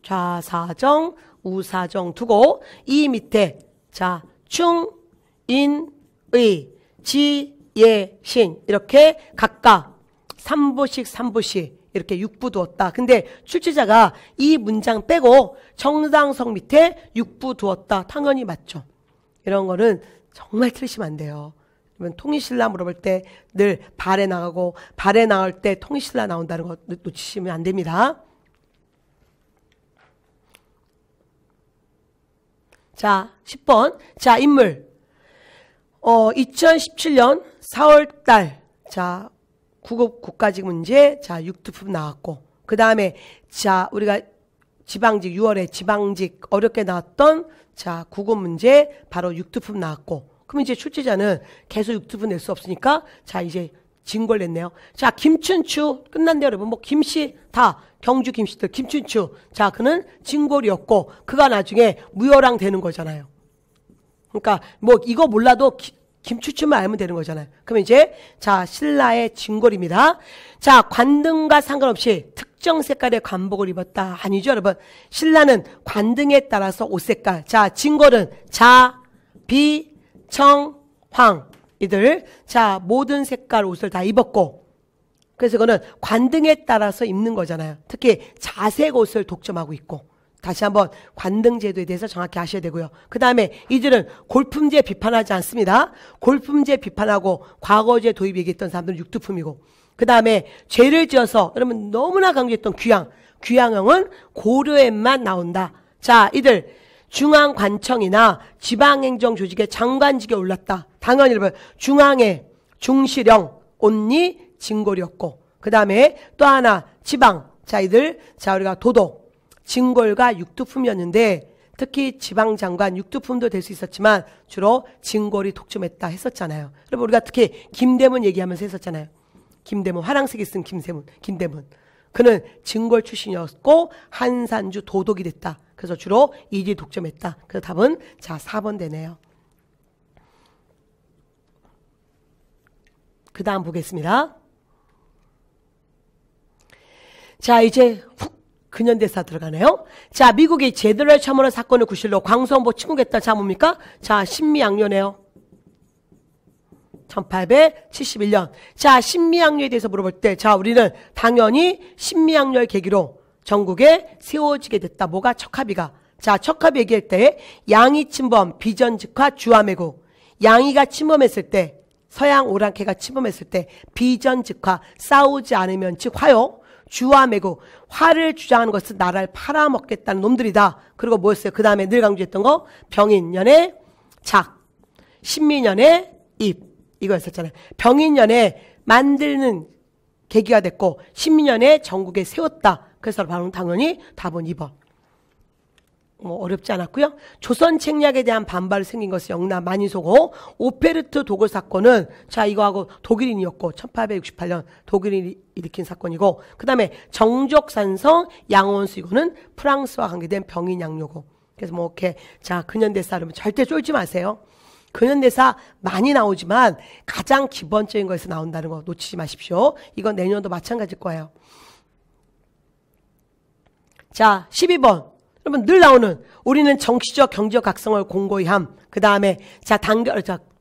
A: 좌사정 우사정 두고 이 밑에 자 충, 인, 의, 지, 예, 신 이렇게 각각 3부씩 이렇게 육부 두었다. 근데 출제자가 이 문장 빼고 정당성 밑에 육부 두었다. 당연히 맞죠. 이런 거는 정말 틀리시면 안 돼요. 통일신라 물어볼 때 늘 발에 나가고 발에 나올 때 통일신라 나온다는 거 놓치시면 안 됩니다. 자 10번 자 인물 2017년 4월달 자 9급 국가직 문제 자 6등급 나왔고 그 다음에 자 우리가 지방직 6월에 지방직 어렵게 나왔던 자 9급 문제 바로 6등급 나왔고 그럼 이제 출제자는 계속 6등급 낼 수 없으니까 자 이제 진골 냈네요. 자 김춘추 끝난대요 여러분. 뭐 김씨 다 경주 김씨들 김춘추 자 그는 진골이었고 그가 나중에 무열왕 되는 거잖아요. 그러니까 뭐 이거 몰라도 김춘추만 알면 되는 거잖아요. 그럼 이제 자 신라의 진골입니다. 자 관등과 상관없이 특정 색깔의 관복을 입었다. 아니죠 여러분. 신라는 관등에 따라서 옷 색깔. 자 진골은 자, 비, 청, 황 이들 자 모든 색깔 옷을 다 입었고 그래서 이거는 관등에 따라서 입는 거잖아요. 특히 자색 옷을 독점하고 있고 다시 한번 관등제도에 대해서 정확히 아셔야 되고요. 그 다음에 이들은 골품제 비판하지 않습니다. 골품제 비판하고 과거제 도입 얘기했던 사람들은 육두품이고 그 다음에 죄를 지어서 여러분 너무나 강조했던 귀양 귀양형은 고려에만 나온다. 자 이들 중앙관청이나 지방행정조직의 장관직에 올랐다. 당연히 여러분 중앙의 중시령, 온리, 진골이었고 그 다음에 또 하나 지방. 자 이들 자 우리가 도독, 진골과 육두품이었는데 특히 지방장관 육두품도 될 수 있었지만 주로 진골이 독점했다 했었잖아요. 여러분 우리가 특히 김대문 얘기하면서 했었잖아요. 김대문 화랑색이 쓴 김대문. 그는 진골 출신이었고 한산주 도독이 됐다. 그래서 주로 이리 독점했다. 그래서 답은 자 4번 되네요. 그 다음 보겠습니다. 자 이제 훅 근현대사 들어가네요. 자 미국이 제대로 참으로 사건을 구실로 광수원보 침공했다. 자 뭡니까? 자 신미양요네요. 1871년. 자 신미양요에 대해서 물어볼 때 자 우리는 당연히 신미양요를 계기로 전국에 세워지게 됐다. 뭐가? 척합이가. 자 척합이 얘기할 때 양이 침범 비전직화 주화매국. 양이가 침범했을 때 서양 오랑캐가 침범했을 때 비전직화 싸우지 않으면 즉 화요. 주화매국. 화를 주장하는 것은 나라를 팔아먹겠다는 놈들이다. 그리고 뭐였어요? 그 다음에 늘 강조했던 거 병인년의 작, 신민년의 입. 이거였었잖아요. 병인년에 만드는 계기가 됐고 신민년에 전국에 세웠다. 그래서 바로 당연히 답은 2번. 뭐 어렵지 않았고요. 조선 책략에 대한 반발이 생긴 것은 영남 만인소고 오페르트 도굴 사건은 자 이거하고 독일인이었고 1868년 독일인이 일으킨 사건이고 그 다음에 정족산성 양원수 이거는 프랑스와 관계된 병인양요고 그래서 뭐 이렇게 자 근현대사 여러분 절대 쫄지 마세요. 근현대사 많이 나오지만 가장 기본적인 거에서 나온다는 거 놓치지 마십시오. 이건 내년도 마찬가지일 거예요. 자 12번 여러분 늘 나오는 우리는 정치적 경제적 각성을 공고히 함. 그 다음에 자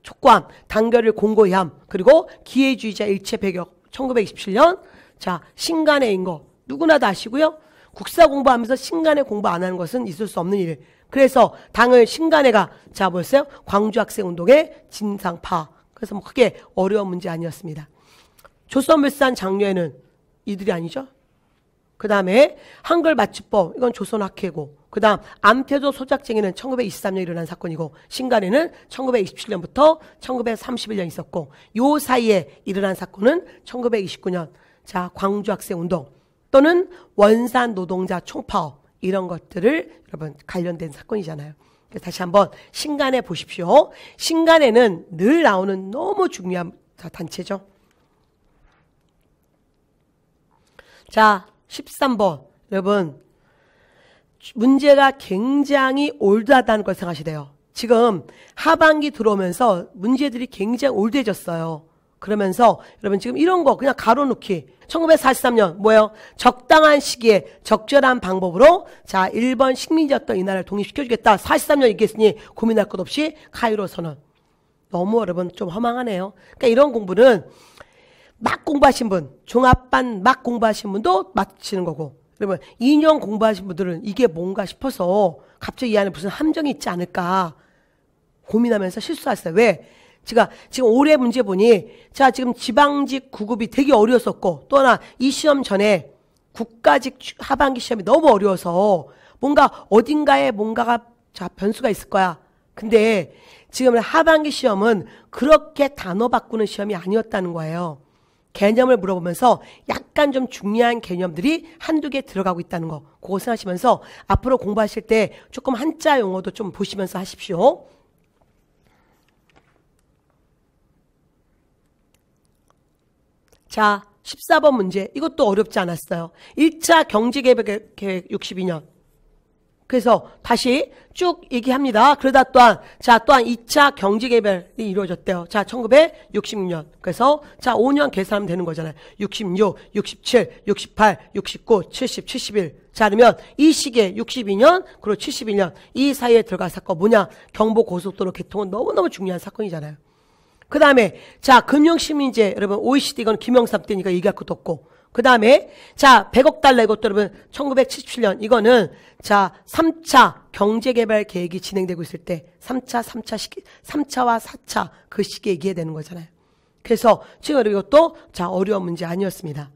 A: 촉구함. 단결을 공고히 함. 그리고 기회주의자 일체 배격 1927년 자 신간의 인거 누구나 다 아시고요. 국사 공부하면서 신간의 공부 안 하는 것은 있을 수 없는 일. 그래서 당을 신간회가 자 뭐였어요? 광주학생운동의 진상파. 그래서 뭐 크게 어려운 문제 아니었습니다. 조선물산 장려에는 이들이 아니죠. 그 다음에 한글 맞춤법 이건 조선학회고 그 다음 암태조 소작쟁이는 1923년 일어난 사건이고 신간에는 1927년부터 1931년 있었고 요 사이에 일어난 사건은 1929년 자 광주학생운동 또는 원산 노동자 총파업 이런 것들을 여러분 관련된 사건이잖아요. 그래서 다시 한번 신간에 보십시오. 신간에는 늘 나오는 너무 중요한 단체죠. 자 13번 여러분 문제가 굉장히 올드하다는 걸 생각하셔야 돼요. 지금 하반기 들어오면서 문제들이 굉장히 올드해졌어요. 그러면서 여러분 지금 이런 거 그냥 가로놓기 1943년 뭐예요? 적당한 시기에 적절한 방법으로 자 1번 식민지였던 이 나라를 독립시켜주겠다. 43년 얘기했으니 고민할 것 없이 카이로 선언. 너무 여러분 좀 허망하네요. 그러니까 이런 공부는 막 공부하신 분, 종합반 막 공부하신 분도 맞히는 거고 여러분 2년 공부하신 분들은 이게 뭔가 싶어서 갑자기 이 안에 무슨 함정이 있지 않을까 고민하면서 실수했어요. 왜? 제가 지금 올해 문제 보니 자 지금 지방직 구급이 되게 어려웠었고 또 하나 이 시험 전에 국가직 하반기 시험이 너무 어려워서 뭔가 어딘가에 뭔가가 자 변수가 있을 거야. 근데 지금 하반기 시험은 그렇게 단어 바꾸는 시험이 아니었다는 거예요. 개념을 물어보면서 약간 좀 중요한 개념들이 한두 개 들어가고 있다는 거 그거 생각하시면서 앞으로 공부하실 때 조금 한자 용어도 좀 보시면서 하십시오. 자 14번 문제 이것도 어렵지 않았어요. 1차 경제계획 62년 그래서 다시 쭉 얘기합니다. 그러다 또한 2차 경제개발이 이루어졌대요. 자 1966년 그래서 자 5년 계산하면 되는 거잖아요. 66, 67, 68, 69, 70, 71 자 그러면 이 시기에 62년 그리고 71년 이 사이에 들어갈 사건 뭐냐? 경부고속도로 개통은 너무너무 중요한 사건이잖아요. 그 다음에 자 금융시민제 여러분 OECD 이건 김영삼 때니까 얘기할 것도 없고 그 다음에 자 100억 달러 이것도 여러분 1977년 이거는 자 3차 경제개발 계획이 진행되고 있을 때 3차와 4차 그 시기에 얘기해야 되는 거잖아요. 그래서 지금 이것도 자 어려운 문제 아니었습니다.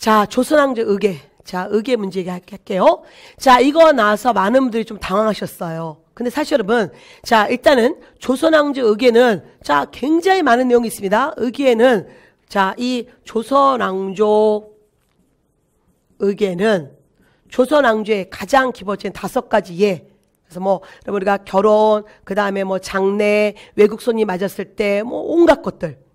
A: 자, 조선왕조 의궤. 자, 의궤 문제 얘기할게요. 자, 이거 나와서 많은 분들이 좀 당황하셨어요. 근데 사실 여러분, 자, 일단은 조선왕조 의궤는 자, 굉장히 많은 내용이 있습니다. 의궤는 자, 이 조선왕조 의궤는 조선왕조의 가장 기본적인 5가지 예. 그래서 뭐 우리가 결혼, 그다음에 뭐 장례, 외국 손님 맞았을 때 뭐 온갖 것들.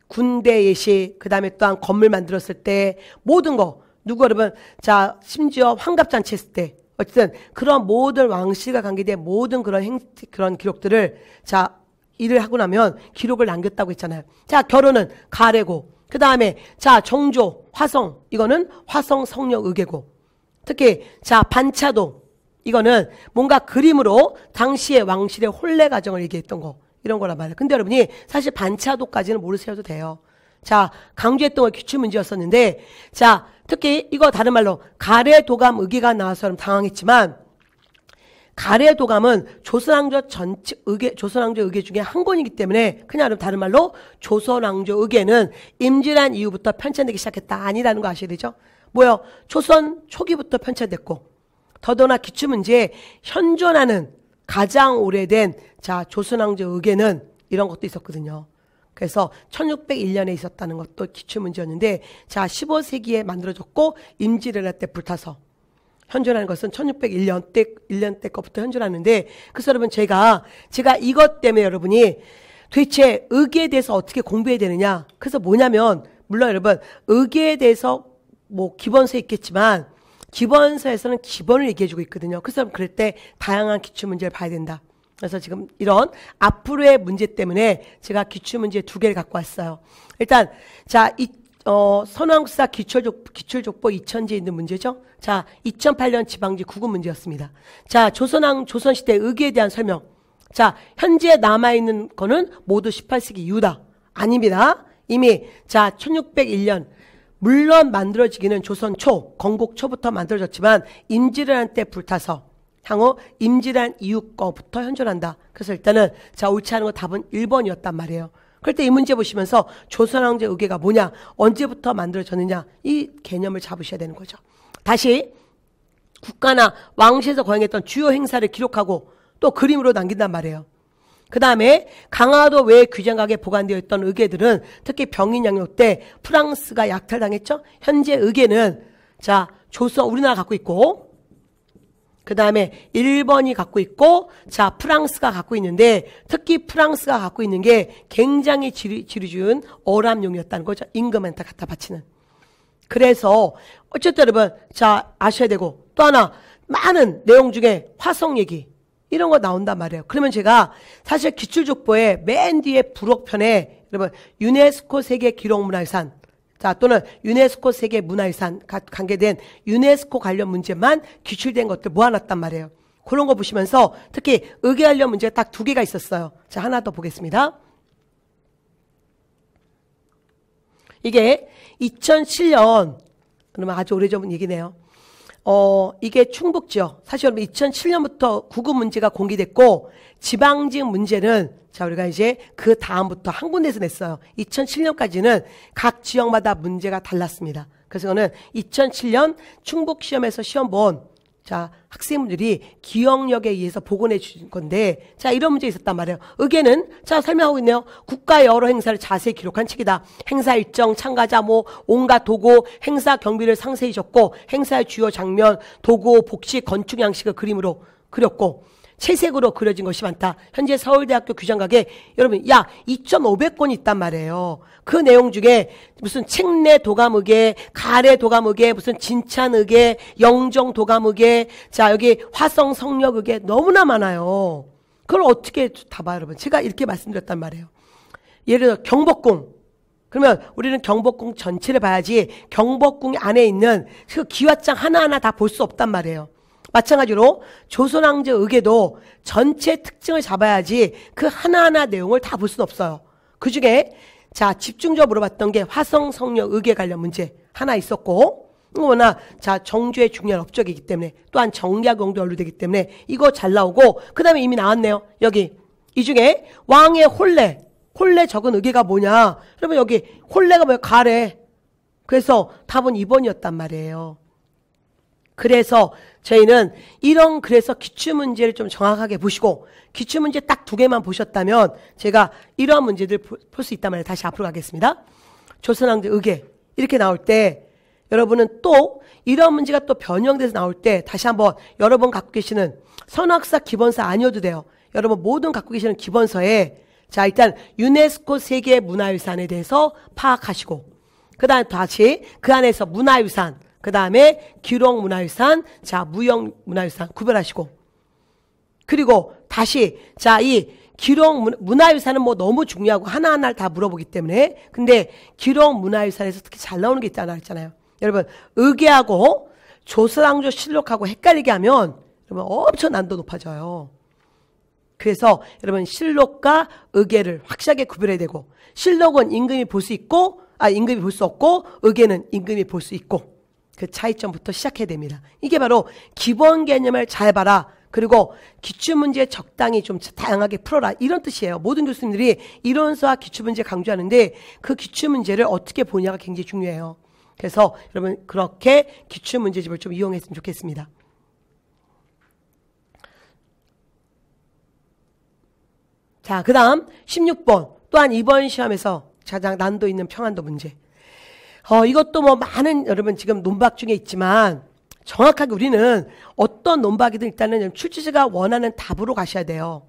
A: 군대 예시, 그다음에 또한 건물 만들었을 때 모든 거. 누구 여러분, 자, 심지어 환갑잔치 했을 때 어쨌든 그런 모든 왕실과 관계된 모든 그런 기록들을 자, 일을 하고 나면 기록을 남겼다고 했잖아요. 자, 결혼은 가례고, 그 다음에 자, 정조, 화성, 이거는 화성 성령 의궤고, 특히 자, 반차도, 이거는 뭔가 그림으로 당시의 왕실의 혼례 과정을 얘기했던 거, 이런 거란 말이에요. 근데 여러분이 사실 반차도까지는 모르셔도 돼요. 자, 강조했던 거 기출문제였었는데, 자, 특히 이거 다른 말로 가례도감 의궤가 나와서 당황했지만, 가례도감은 조선왕조 전체 조선왕조 의궤 중에 한 권이기 때문에 그냥 다른 말로 조선왕조 의궤는 임진왜란 이후부터 편찬되기 시작했다. 아니라는 거 아셔야 되죠? 뭐요? 조선 초기부터 편찬됐고, 더더나 기출문제에 현존하는 가장 오래된 자, 조선왕조 의궤는 이런 것도 있었거든요. 그래서 1601년에 있었다는 것도 기출문제였는데, 자, 15세기에 만들어졌고 임진왜란 때 불타서 현존하는 것은 1601년 때 거부터 현존하는데, 그래서 여러분 제가 이것 때문에 여러분이 도대체 의궤에 대해서 어떻게 공부해야 되느냐. 그래서 뭐냐면, 물론 여러분 의궤에 대해서 뭐 기본서에 있겠지만 기본서에서는 기본을 얘기해주고 있거든요. 그래서 그럴 때 다양한 기출문제를 봐야 된다. 그래서 지금 이런 앞으로의 문제 때문에 제가 기출문제 2개를 갖고 왔어요. 일단 자, 선왕사 기출족보 2000지에 있는 문제죠. 자, 2008년 지방지 9급 문제였습니다. 자, 조선시대 의궤에 대한 설명. 자, 현재 남아있는 거는 모두 18세기 이후다. 아닙니다. 이미 자, 1601년 물론 만들어지기는 조선 초, 건국 초부터 만들어졌지만 임진왜란 때 불타서 향후 임진왜란 이후 거부터 현존한다. 그래서 일단은 자, 옳지 않은 거 답은 1번이었단 말이에요. 그럴 때 이 문제 보시면서 조선왕조 의궤가 뭐냐, 언제부터 만들어졌느냐, 이 개념을 잡으셔야 되는 거죠. 다시 국가나 왕실에서 거행했던 주요 행사를 기록하고 또 그림으로 남긴단 말이에요. 그 다음에 강화도 외 규장각에 보관되어 있던 의궤들은 특히 병인 양요 때 프랑스가 약탈당했죠. 현재 의궤는 자, 우리나라 갖고 있고, 그 다음에 일본이 갖고 있고, 자, 프랑스가 갖고 있는데, 특히 프랑스가 갖고 있는 게 굉장히 질이 좋은 어람용이었다는 거죠. 임금한테 갖다 바치는. 그래서 어쨌든 여러분 자, 아셔야 되고, 또 하나 많은 내용 중에 화성 얘기 이런 거 나온단 말이에요. 그러면 제가 사실 기출족보의 맨 뒤에 부록편에 여러분 유네스코 세계 기록문화유산, 자, 또는 유네스코 세계 문화유산 관계된 유네스코 관련 문제만 기출된 것들 모아놨단 말이에요. 그런 거 보시면서 특히 의궤 관련 문제가 딱 2개가 있었어요. 자, 하나 더 보겠습니다. 이게 2007년, 그러면 아주 오래전 얘기네요. 이게 충북지역. 사실 여러분 2007년부터 9급 문제가 공개됐고, 지방지역 문제는 자, 우리가 이제 그 다음부터 한 군데에서 냈어요. 2007년까지는 각 지역마다 문제가 달랐습니다. 그래서 이거는 2007년 충북 시험에서 시험 본 자, 학생분들이 기억력에 의해서 복원해 준 건데, 자, 이런 문제 있었단 말이에요. 의궤는 자, 설명하고 있네요. 국가의 여러 행사를 자세히 기록한 책이다. 행사 일정, 참가자, 뭐 온갖 도구, 행사 경비를 상세히 적고, 행사의 주요 장면, 도구, 복식, 건축 양식을 그림으로 그렸고, 채색으로 그려진 것이 많다. 현재 서울대학교 규장각에 여러분 약 2,500권이 있단 말이에요. 그 내용 중에 무슨 책내 도감의궤, 가례 도감의궤, 무슨 진찬의궤, 영정 도감의궤, 자, 여기 화성 성력의궤 너무나 많아요. 그걸 어떻게 다 봐요, 여러분? 제가 이렇게 말씀드렸단 말이에요. 예를 들어 경복궁. 그러면 우리는 경복궁 전체를 봐야지 경복궁 안에 있는 그 기와장 하나하나 다 볼 수 없단 말이에요. 마찬가지로 조선왕조 의궤도 전체 특징을 잡아야지 그 하나하나 내용을 다 볼 수는 없어요. 그 중에 자, 집중적으로 물어봤던 게 화성 성령 의궤 관련 문제 하나 있었고, 워낙 자, 정조의 중요한 업적이기 때문에, 또한 정약용도 연루되기 때문에 이거 잘 나오고, 그 다음에 이미 나왔네요. 여기 이 중에 왕의 혼례 적은 의궤가 뭐냐. 여러분 여기 혼례가 뭐예요? 가례. 그래서 답은 2번이었단 말이에요. 그래서 저희는 그래서 기출문제를 좀 정확하게 보시고 기출문제 딱 2개만 보셨다면 제가 이러한 문제들 볼 수 있단 말이에요. 다시 앞으로 가겠습니다. 조선왕조 의궤 이렇게 나올 때 여러분은 또 이런 문제가 또 변형돼서 나올 때 다시 한번 여러분 갖고 계시는 선학사 기본서 아니어도 돼요. 여러분 모든 갖고 계시는 기본서에 자 일단 유네스코 세계 문화유산에 대해서 파악하시고 그 다음에 다시 그 안에서 문화유산 그 다음에 기록문화유산 자 무형문화유산 구별하시고 그리고 다시 자 이 기록문화유산은 뭐 너무 중요하고 하나하나를 다 물어보기 때문에 근데 기록문화유산에서 특히 잘 나오는 게 있다고 했잖아요. 여러분 의궤하고 조선왕조 실록하고 헷갈리게 하면 여러분 엄청 난도 높아져요. 그래서 여러분 실록과 의궤를 확실하게 구별해야 되고 실록은 임금이 볼 수 있고 임금이 볼 수 없고 의궤는 임금이 볼 수 있고 그 차이점부터 시작해야 됩니다. 이게 바로 기본 개념을 잘 봐라. 그리고 기출문제 적당히 좀 다양하게 풀어라. 이런 뜻이에요. 모든 교수님들이 이론서와 기출문제 강조하는데 그 기출문제를 어떻게 보냐가 굉장히 중요해요. 그래서 여러분 그렇게 기출문제집을 좀 이용했으면 좋겠습니다. 자, 그 다음 16번 또한 이번 시험에서 가장 난도 있는 평안도 문제. 이것도 뭐 많은 여러분 지금 논박 중에 있지만 정확하게 우리는 어떤 논박이든 일단은 출제자가 원하는 답으로 가셔야 돼요.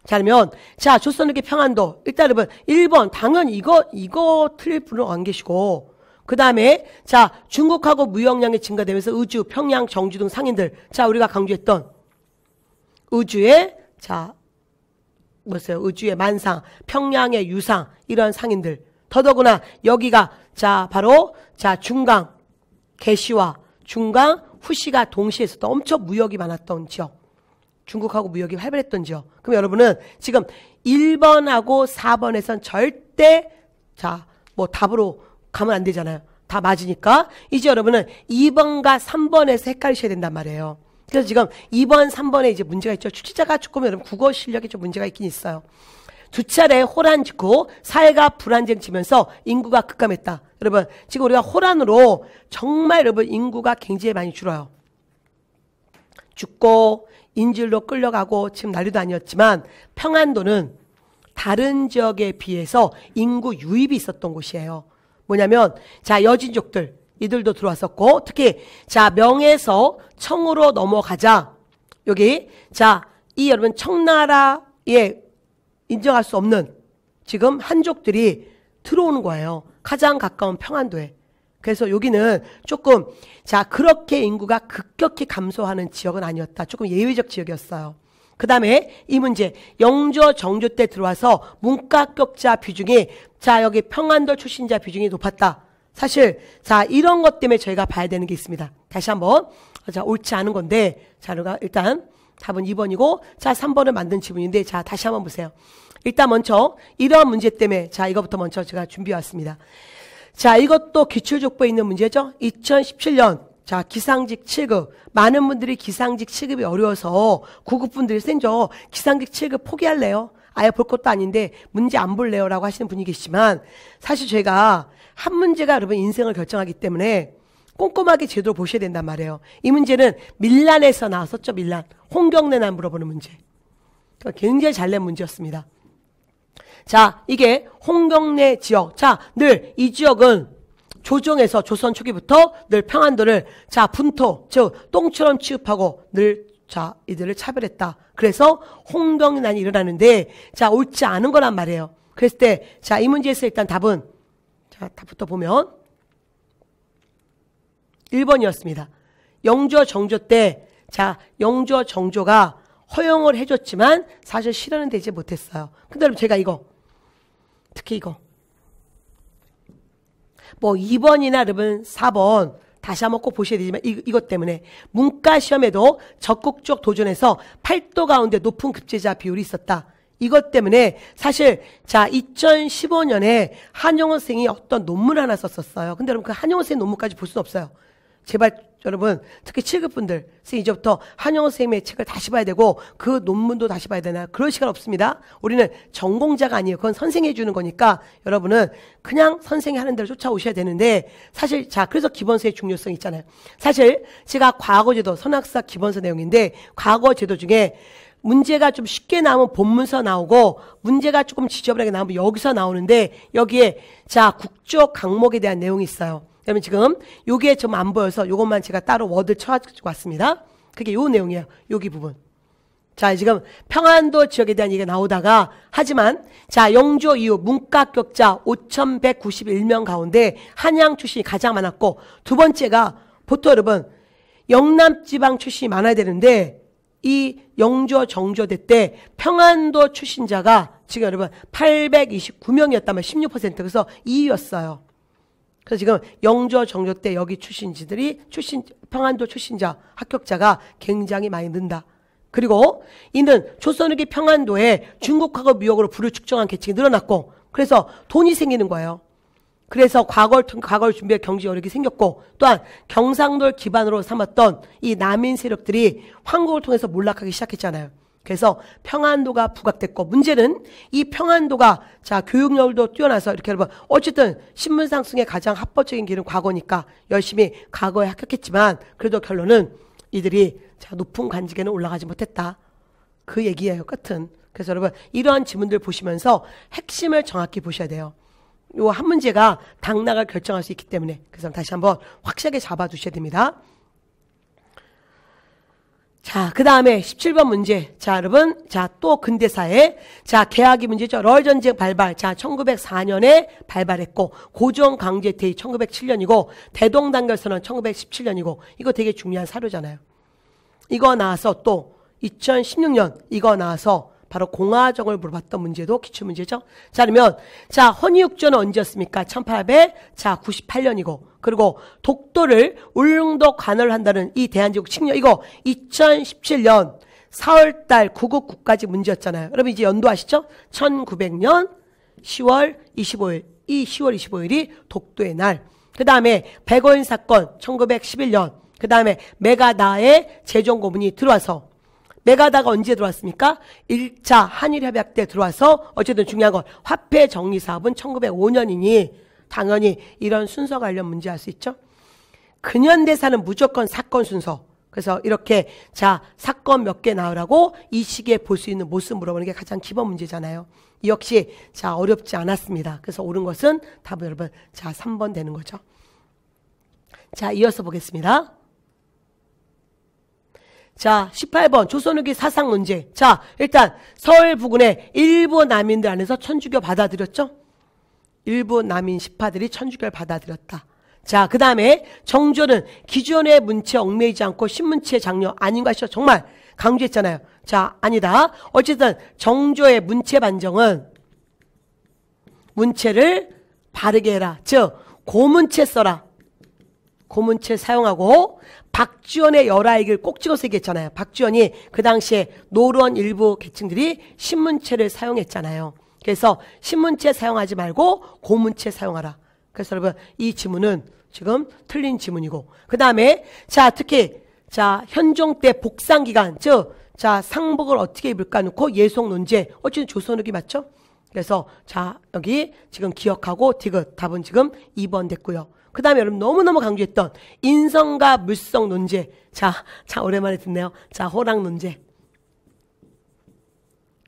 A: 자, 그러면 자 조선의궤 평안도 일단 여러분 1번 당연히 이거 틀릴 분은 안 계시고 그 다음에 자 중국하고 무역량이 증가되면서 의주, 평양, 정주 등 상인들 자 우리가 강조했던 의주의 자 뭐였어요? 의주의 만상, 평양의 유상 이런 상인들 더더구나 여기가 자 바로 자 중강, 개시와 중강, 후시가 동시에 있었던 엄청 무역이 많았던 지역 중국하고 무역이 활발했던 지역 그럼 여러분은 지금 1번하고 4번에선 절대 자 뭐 답으로 가면 안 되잖아요. 다 맞으니까 이제 여러분은 2번과 3번에서 헷갈리셔야 된단 말이에요. 그래서 지금 2번, 3번에 이제 문제가 있죠. 출제자가 조금 여러분 국어 실력이 좀 문제가 있긴 있어요. 두 차례 호란 짓고 사회가 불안정 치면서 인구가 급감했다. 여러분 지금 우리가 호란으로 정말 여러분 인구가 굉장히 많이 줄어요. 죽고 인질로 끌려가고 지금 난리도 아니었지만 평안도는 다른 지역에 비해서 인구 유입이 있었던 곳이에요. 뭐냐면 자 여진족들 이들도 들어왔었고 특히 자 명에서 청으로 넘어가자 여기 자 이 여러분 청나라에 인정할 수 없는 지금 한족들이 들어오는 거예요. 가장 가까운 평안도에. 그래서 여기는 조금 자 그렇게 인구가 급격히 감소하는 지역은 아니었다. 조금 예외적 지역이었어요. 그 다음에 이 문제 영조 정조 때 들어와서 문과격자 비중이 자 여기 평안도 출신자 비중이 높았다. 사실 자 이런 것 때문에 저희가 봐야 되는 게 있습니다. 다시 한번 자 옳지 않은 건데 자 우리가 일단 답은 2번이고 자 3번을 만든 지문인데 자 다시 한번 보세요. 일단 먼저 이러한 문제 때문에 자 이것부터 먼저 제가 준비해 왔습니다. 자 이것도 기출족보에 있는 문제죠. 2017년 자 기상직 7급 많은 분들이 기상직 7급이 어려워서 9급분들이 선생님 기상직 7급 포기할래요? 아예 볼 것도 아닌데 문제 안 볼래요? 라고 하시는 분이 계시지만 사실 저희가 한 문제가 여러분 인생을 결정하기 때문에 꼼꼼하게 제대로 보셔야 된단 말이에요. 이 문제는 밀란에서 나왔었죠. 밀란. 홍경래난 물어보는 문제. 굉장히 잘 낸 문제였습니다. 자 이게 홍경래 지역. 자 늘 이 지역은 조정에서 조선 초기부터 늘 평안도를 자 분토 즉 똥처럼 취급하고 늘 자 이들을 차별했다. 그래서 홍경난이 일어나는데 자 옳지 않은 거란 말이에요. 그랬을 때 자 이 문제에서 일단 답은 자 답부터 보면 1번이었습니다. 영조 정조 때 자 영조 정조가 허용을 해줬지만 사실 실현은 되지 못했어요. 근데 여러분 제가 이거 특히 이거 뭐 2번이나 여러분 4번 다시 한번 꼭 보셔야 되지만 이것 때문에 문과 시험에도 적극적 도전해서 8도 가운데 높은 급제자 비율이 있었다. 이것 때문에 사실 자 2015년에 한용호 선생이 어떤 논문 하나 썼었어요. 근데 여러분 그 한용호 선생 논문까지 볼 수는 없어요. 제발 여러분, 특히 7급 분들, 이제부터 한영호 선생님의 책을 다시 봐야 되고 그 논문도 다시 봐야 되나? 그럴 시간 없습니다. 우리는 전공자가 아니에요. 그건 선생이 해주는 거니까 여러분은 그냥 선생이 하는 대로 쫓아오셔야 되는데, 사실 자 그래서 기본서의 중요성이 있잖아요. 사실 제가 과거제도 선학사 기본서 내용인데, 과거제도 중에 문제가 좀 쉽게 나오면 본문서 나오고 문제가 조금 지저분하게 나오면 여기서 나오는데, 여기에 자 국조 강목에 대한 내용이 있어요. 그러면 지금 요게 좀 안 보여서 요것만 제가 따로 워드 쳐가지고 왔습니다. 그게 요 내용이에요. 여기 부분. 자, 지금 평안도 지역에 대한 얘기가 나오다가, 하지만 자 영조 이후 문과 합격자 5,191명 가운데 한양 출신이 가장 많았고, 두 번째가 보통 여러분 영남 지방 출신이 많아야 되는데, 이 영조 정조대 때 평안도 출신자가 지금 여러분 829명이었다면 16%, 그래서 2위였어요. 그래서 지금 영조 정조 때 여기 평안도 출신자 합격자가 굉장히 많이 는다. 그리고 이는 조선 후기 평안도에 중국하고 미역으로 부를 축적한 계층이 늘어났고, 그래서 돈이 생기는 거예요. 그래서 과거를 준비할 경제 여력이 생겼고, 또한 경상도를 기반으로 삼았던 이 남인 세력들이 황국을 통해서 몰락하기 시작했잖아요. 그래서 평안도가 부각됐고, 문제는 이 평안도가 자 교육열도 뛰어나서 이렇게 여러분 어쨌든 신분 상승의 가장 합법적인 길은 과거니까 열심히 과거에 합격했지만, 그래도 결론은 이들이 자 높은 관직에는 올라가지 못했다. 그 얘기예요. 끝은. 그래서 여러분 이러한 지문들 보시면서 핵심을 정확히 보셔야 돼요. 요 한 문제가 당락을 결정할 수 있기 때문에, 그래서 다시 한번 확실하게 잡아두셔야 됩니다. 자, 그 다음에 17번 문제. 자, 여러분. 자, 또 근대사에. 자, 개화기 문제죠. 럴전쟁 발발. 자, 1904년에 발발했고, 고종 강제 퇴위 1907년이고, 대동단결선언 1917년이고, 이거 되게 중요한 사료잖아요. 이거 나와서 또 2016년 이거 나와서 바로 공화정을 물어봤던 문제도 기출문제죠. 자, 그러면 자 헌의육전은 언제였습니까? 1898년이고, 그리고 독도를 울릉도 관할을 한다는 이 대한제국 칙령, 이거 2017년 4월달 구국 국가직 문제였잖아요. 여러분 이제 연도 아시죠? 1900년 10월 25일, 이 10월 25일이 독도의 날. 그 다음에 백오인 사건 1911년, 그 다음에 메가다의 재정고문이 들어와서, 메가다가 언제 들어왔습니까? 1차 한일협약 때 들어와서, 어쨌든 중요한 건 화폐 정리 사업은 1905년이니 당연히 이런 순서 관련 문제 할 수 있죠. 근현대사는 무조건 사건 순서. 그래서 이렇게 자 사건 몇 개 나오라고 이 시기에 볼 수 있는 모습 물어보는 게 가장 기본 문제잖아요. 이 역시 자 어렵지 않았습니다. 그래서 옳은 것은 답은 여러분 자 3번 되는 거죠. 자 이어서 보겠습니다. 자 18번 조선 후기 사상 문제. 자 일단 서울 부근의 일부 남인들 안에서 천주교 받아들였죠. 일부 남인 시파들이 천주교를 받아들였다. 자 그 다음에 정조는 기존의 문체에 얽매이지 않고 신문체 장려 아닌 것이죠. 정말 강조했잖아요. 자 아니다. 어쨌든 정조의 문체 반정은 문체를 바르게 해라. 즉 고문체 써라. 고문체 사용하고, 박지원의 열하익을 꼭 찍어서 얘기했잖아요. 박지원이 그 당시에 노론 일부 계층들이 신문체를 사용했잖아요. 그래서 신문체 사용하지 말고 고문체 사용하라. 그래서 여러분 이 지문은 지금 틀린 지문이고, 그 다음에 자 특히 자 현종 때 복상 기간, 즉 자 상복을 어떻게 입을까 놓고 예속 논제, 어쨌든 조선 후기 맞죠? 그래서 자 여기 지금 기억하고 디귿 답은 지금 2번 됐고요. 그 다음에 여러분 너무너무 강조했던 인성과 물성 논제. 자 오랜만에 듣네요. 자 호랑 논제.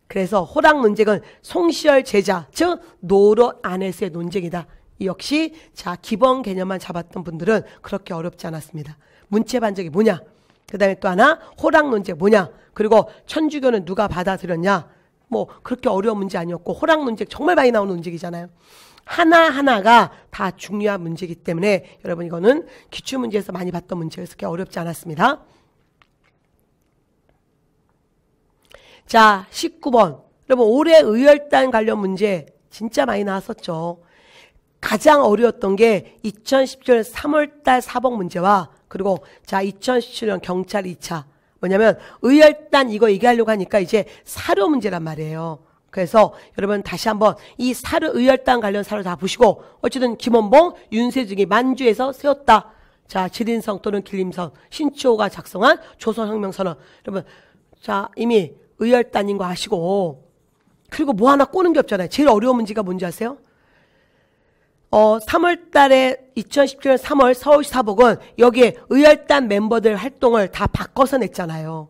A: 그래서 호랑 논쟁은 송시열 제자, 즉 노론 안에서의 논쟁이다. 이 역시 자 기본 개념만 잡았던 분들은 그렇게 어렵지 않았습니다. 문체 반정이 뭐냐, 그 다음에 또 하나 호랑 논쟁 뭐냐, 그리고 천주교는 누가 받아들였냐, 뭐 그렇게 어려운 문제 아니었고, 호랑 논쟁 정말 많이 나오는 논쟁이잖아요. 하나하나가 다 중요한 문제이기 때문에 여러분 이거는 기출문제에서 많이 봤던 문제여서 그렇게 어렵지 않았습니다. 자 19번 여러분 올해 의열단 관련 문제 진짜 많이 나왔었죠. 가장 어려웠던 게 2017년 3월달 사법 문제와, 그리고 자 2017년 경찰 2차 뭐냐면 의열단 이거 얘기하려고 하니까 이제 사료 문제란 말이에요. 그래서 여러분 다시 한번 이 사료 의열단 관련 사료 다 보시고, 어쨌든 김원봉, 윤세중이 만주에서 세웠다. 자, 지린성 또는 길림성, 신치호가 작성한 조선혁명선언. 여러분, 자, 이미 의열단인 거 아시고, 그리고 뭐 하나 꼬는 게 없잖아요. 제일 어려운 문제가 뭔지 아세요? 3월 달에 2017년 3월 서울시 사복은 여기에 의열단 멤버들 활동을 다 바꿔서 냈잖아요.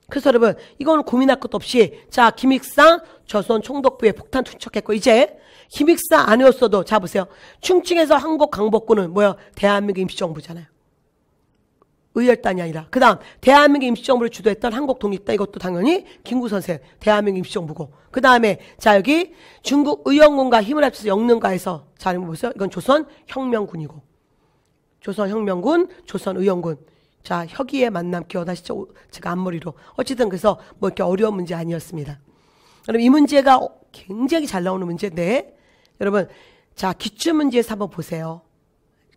A: 그래서 여러분, 이건 고민할 것도 없이, 자, 김익상 조선 총독부에 폭탄 투척했고, 이제 김익상 아니었어도, 자, 보세요. 충칭에서 한국 강복군은 뭐야? 대한민국 임시정부잖아요. 의열단이 아니라. 그 다음, 대한민국 임시정부를 주도했던 한국독립당, 이것도 당연히 김구선생, 대한민국 임시정부고. 그 다음에, 자, 여기 중국 의영군과 힘을 합쳐서 영릉가에서, 자, 이거 보세요. 이건 조선혁명군이고. 조선혁명군, 조선의영군. 자, 혁이의 만남 기억나시죠? 제가 앞머리로. 어쨌든 그래서 뭐 이렇게 어려운 문제 아니었습니다. 그럼 이 문제가 굉장히 잘 나오는 문제인데, 여러분, 자, 기출문제에서 한번 보세요.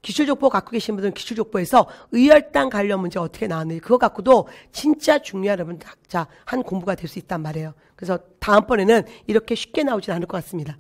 A: 기출족보 갖고 계신 분들은 기출족보에서 의열단 관련 문제 어떻게 나왔는지 그거 갖고도 진짜 중요한 여러분, 자, 한 공부가 될 수 있단 말이에요. 그래서 다음번에는 이렇게 쉽게 나오진 않을 것 같습니다.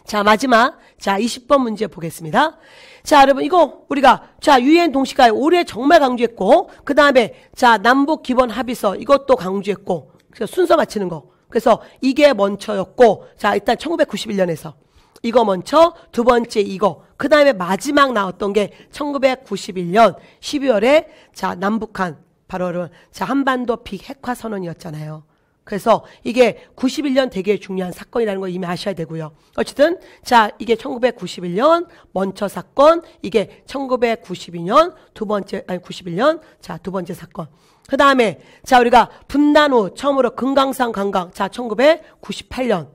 A: 자, 마지막, 자, 20번 문제 보겠습니다. 자, 여러분, 이거 우리가, 자, 유엔 동시가에 올해 정말 강조했고, 그 다음에, 자, 남북 기본 합의서 이것도 강조했고, 그래서 순서 맞히는 거. 그래서 이게 먼저였고, 자, 일단 1991년에서 이거 먼저, 두 번째 이거, 그 다음에 마지막 나왔던 게 1991년 12월에, 자, 남북한, 바로 여러분, 자, 한반도 비핵화 선언이었잖아요. 그래서 이게 91년 되게 중요한 사건이라는 걸 이미 아셔야 되고요. 어쨌든 자, 이게 1991년 먼저 사건, 이게 1992년 91년 자, 두 번째 사건. 그 다음에 자, 우리가 분단 후 처음으로 금강산 관광, 자, 1998년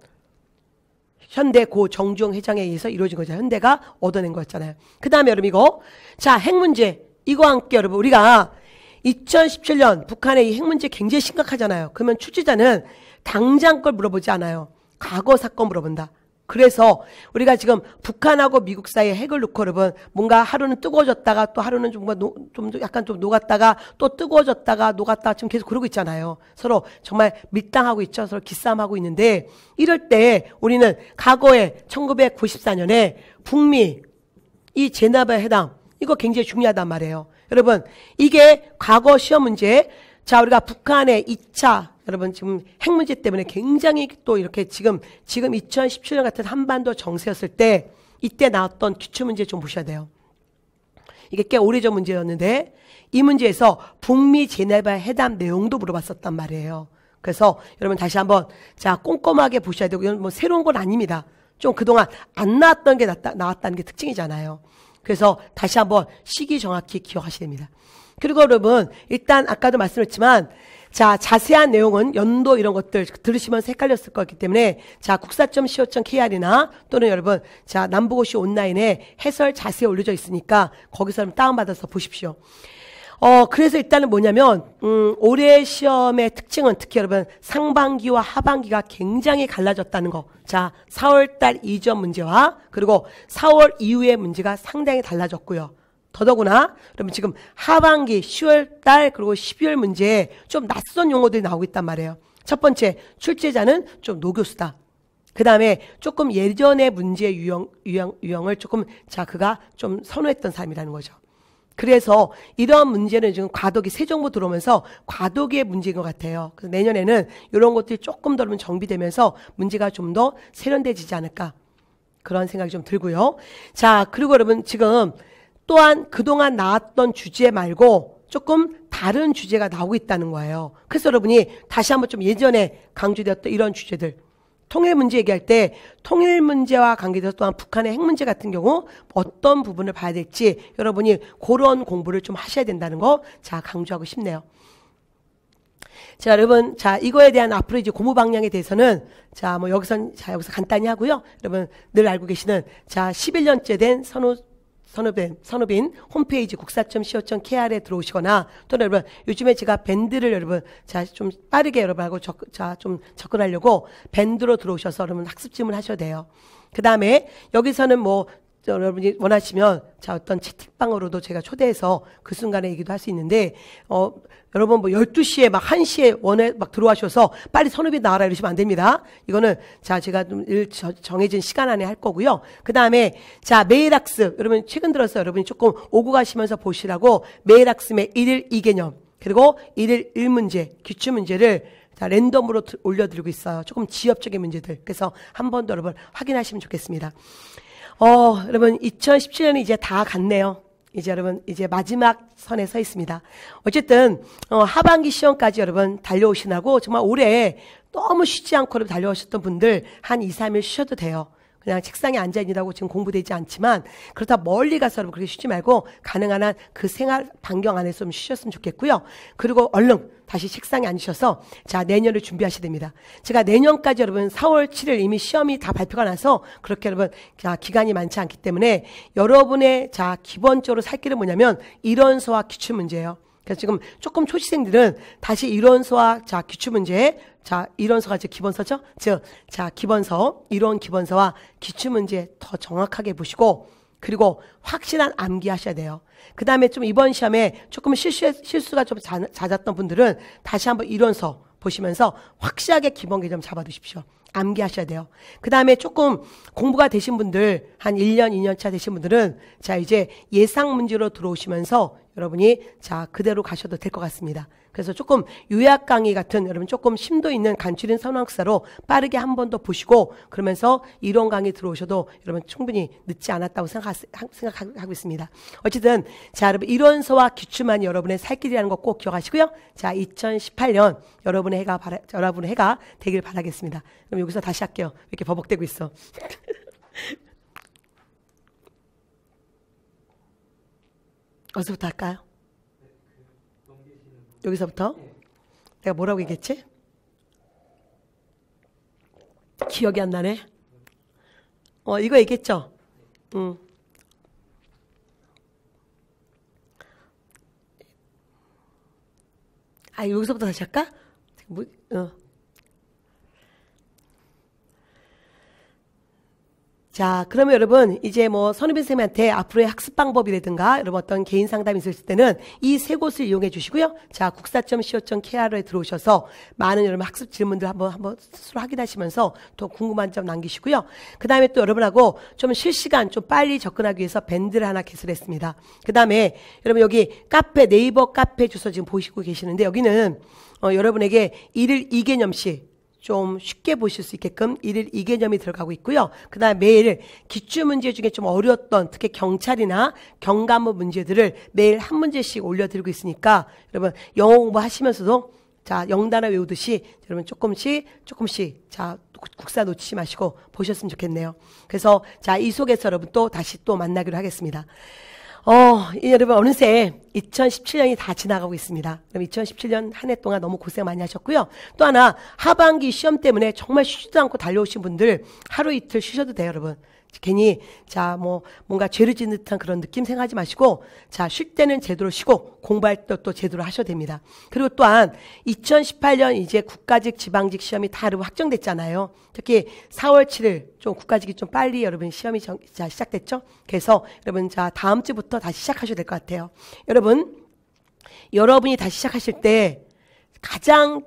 A: 현대 고 정주영 회장에 의해서 이루어진 거죠. 현대가 얻어낸 거였잖아요. 그 다음에 여러분 이거, 자, 핵 문제, 이거와 함께 여러분 우리가 2017년 북한의 이 핵 문제 굉장히 심각하잖아요. 그러면 출제자는 당장 걸 물어보지 않아요. 과거 사건 물어본다. 그래서 우리가 지금 북한하고 미국 사이에 핵을 놓고 여러분 뭔가 하루는 뜨거워졌다가 또 하루는 좀 약간 좀 녹았다가 또 뜨거워졌다가 녹았다가 지금 계속 그러고 있잖아요. 서로 정말 밀당하고 있죠. 서로 기싸움하고 있는데 이럴 때 우리는 과거에 1994년에 북미 이 제네바 회담 이거 굉장히 중요하단 말이에요. 여러분, 이게 과거 시험 문제. 자, 우리가 북한의 2차, 여러분 지금 핵 문제 때문에 굉장히 또 이렇게 지금 2017년 같은 한반도 정세였을 때 이때 나왔던 기출 문제 좀 보셔야 돼요. 이게 꽤 오래전 문제였는데 이 문제에서 북미 제네바 회담 내용도 물어봤었단 말이에요. 그래서 여러분 다시 한번 자, 꼼꼼하게 보셔야 되고 이건 뭐 새로운 건 아닙니다. 좀 그동안 안 나왔던 게 나왔다는 게 특징이잖아요. 그래서 다시 한번 시기 정확히 기억하셔야 됩니다. 그리고 여러분 일단 아까도 말씀했지만 자, 자세한 내용은 연도 이런 것들 들으시면서 헷갈렸을 것 같기 때문에 자, 국사.co.kr이나 또는 여러분 자, 남북고시 온라인에 해설 자세히 올려져 있으니까 거기서 다운받아서 보십시오. 그래서 일단은 뭐냐면, 올해 시험의 특징은 특히 여러분 상반기와 하반기가 굉장히 갈라졌다는 거. 자, 4월달 이전 문제와 그리고 4월 이후의 문제가 상당히 달라졌고요. 더더구나, 여러분 지금 하반기 10월달 그리고 12월 문제에 좀 낯선 용어들이 나오고 있단 말이에요. 첫 번째, 출제자는 좀 노교수다. 그 다음에 조금 예전의 문제 유형을 조금, 자, 그가 좀 선호했던 사람이라는 거죠. 그래서 이러한 문제는 지금 과도기 새 정부 들어오면서 과도기의 문제인 것 같아요. 그래서 내년에는 이런 것들이 조금 더 정비되면서 문제가 좀 더 세련되지지 않을까 그런 생각이 좀 들고요. 자, 그리고 여러분 지금 또한 그동안 나왔던 주제 말고 조금 다른 주제가 나오고 있다는 거예요. 그래서 여러분이 다시 한번 좀 예전에 강조되었던 이런 주제들 통일 문제 얘기할 때 통일 문제와 관계돼서 또한 북한의 핵 문제 같은 경우 어떤 부분을 봐야 될지 여러분이 그런 공부를 좀 하셔야 된다는 거 자, 강조하고 싶네요. 자, 여러분, 자, 이거에 대한 앞으로 이제 고무 방향에 대해서는 자, 뭐 여기서 간단히 하고요. 여러분 늘 알고 계시는 자, 11년째 된 선우빈 홈페이지 국사.co.kr에 들어오시거나 또는 여러분 요즘에 제가 밴드를 여러분 자, 좀 빠르게 여러분하고 좀 접근하려고 밴드로 들어오셔서 여러분 학습 질문 하셔도 돼요. 그 다음에 여기서는 뭐 또 여러분이 원하시면 자 어떤 채팅방으로도 제가 초대해서 그 순간에 얘기도 할 수 있는데 여러분 뭐 12시에 막 1시에 원에 막 들어와셔서 빨리 선우비 나와라 이러시면 안 됩니다. 이거는 자 제가 좀 정해진 시간 안에 할 거고요. 그다음에 자 매일 학습 여러분 최근 들어서 여러분이 조금 오고 가시면서 보시라고 매일 학습의 1일 2개념 그리고 1일 1문제 기출 문제를 자, 랜덤으로 올려드리고 있어요. 조금 지엽적인 문제들. 그래서 한 번 더 여러분 확인하시면 좋겠습니다. 여러분 2017년이 이제 다 갔네요. 이제 여러분 이제 마지막 선에 서 있습니다. 어쨌든 하반기 시험까지 여러분 달려오시라고 정말 올해 너무 쉬지 않고 달려오셨던 분들 한 2, 3일 쉬셔도 돼요. 그냥 책상에 앉아있느라고 지금 공부되지 않지만 그렇다 멀리 가서 여러분 그렇게 쉬지 말고 가능한 한 그 생활 반경 안에서 좀 쉬셨으면 좋겠고요. 그리고 얼른 다시 책상에 앉으셔서 자 내년을 준비하셔야 됩니다. 제가 내년까지 여러분 4월 7일 이미 시험이 다 발표가 나서 그렇게 여러분 기간이 많지 않기 때문에 여러분의 자 기본적으로 살 길은 뭐냐면 이론서와 기출문제예요. 그래서 지금 조금 초시생들은 다시 이론서와 자 기출문제 자 이론서가 이제 기본서죠. 즉 자 기본서 이론 기본서와 기출문제 더 정확하게 보시고 그리고 확실한 암기하셔야 돼요. 그 다음에 좀 이번 시험에 조금 실수가 좀 잦았던 분들은 다시 한번 이론서 보시면서 확실하게 기본 개념 잡아두십시오. 암기하셔야 돼요. 그 다음에 조금 공부가 되신 분들 한 1년, 2년 차 되신 분들은 자 이제 예상 문제로 들어오시면서 여러분이 자 그대로 가셔도 될 것 같습니다. 그래서 조금 요약 강의 같은 여러분 조금 심도 있는 간추린 선왕사로 빠르게 한 번 더 보시고 그러면서 이론 강의 들어오셔도 여러분 충분히 늦지 않았다고 생각하고 있습니다. 어쨌든 자 여러분 이론서와 기출만이 여러분의 살 길이라는 거 꼭 기억하시고요. 자 2018년 여러분의 해가 되길 바라겠습니다. 그럼 여기서 다시 할게요. 이렇게 버벅대고 있어. 어디서부터 할까요? 여기서부터? 내가 뭐라고 얘기했지? 기억이 안 나네. 이거 얘기했죠? 여기서부터 다시 할까? 자, 그러면 여러분, 이제 뭐, 선우빈 선생님한테 앞으로의 학습 방법이라든가, 여러분 어떤 개인 상담이 있을 때는 이 세 곳을 이용해 주시고요. 자, 국사.co.kr에 들어오셔서 많은 여러분 학습 질문들 한번 스스로 확인하시면서 또 궁금한 점 남기시고요. 그 다음에 또 여러분하고 좀 실시간 좀 빨리 접근하기 위해서 밴드를 하나 개설했습니다. 그 다음에 여러분 여기 카페, 네이버 카페 주소 지금 보시고 계시는데 여기는 여러분에게 1일 2개념씩 좀 쉽게 보실 수 있게끔 1일 2개념이 들어가고 있고요. 그 다음에 매일 기출문제 중에 좀 어려웠던 특히 경찰이나 경감호 문제들을 매일 한 문제씩 올려드리고 있으니까 여러분 영어 공부하시면서도 자 영단어 외우듯이 여러분 조금씩 자 국사 놓치지 마시고 보셨으면 좋겠네요. 그래서 자 이 속에서 여러분 또 다시 또 만나기로 하겠습니다. 여러분 어느새 2017년이 다 지나가고 있습니다. 그럼 2017년 한 해 동안 너무 고생 많이 하셨고요. 또 하나 하반기 시험 때문에 정말 쉬지도 않고 달려오신 분들 하루 이틀 쉬셔도 돼요, 여러분. 괜히 자 뭐 뭔가 죄를 짓는 듯한 그런 느낌 생각하지 마시고 자 쉴 때는 제대로 쉬고 공부할 때 또 제대로 하셔도 됩니다. 그리고 또한 2018년 이제 국가직 지방직 시험이 다 여러분 확정됐잖아요. 특히 4월 7일 좀 국가직이 좀 빨리 여러분 시험이 자 시작됐죠. 그래서 여러분 자 다음 주부터 다시 시작하셔도 될 것 같아요. 여러분이 다시 시작하실 때 가장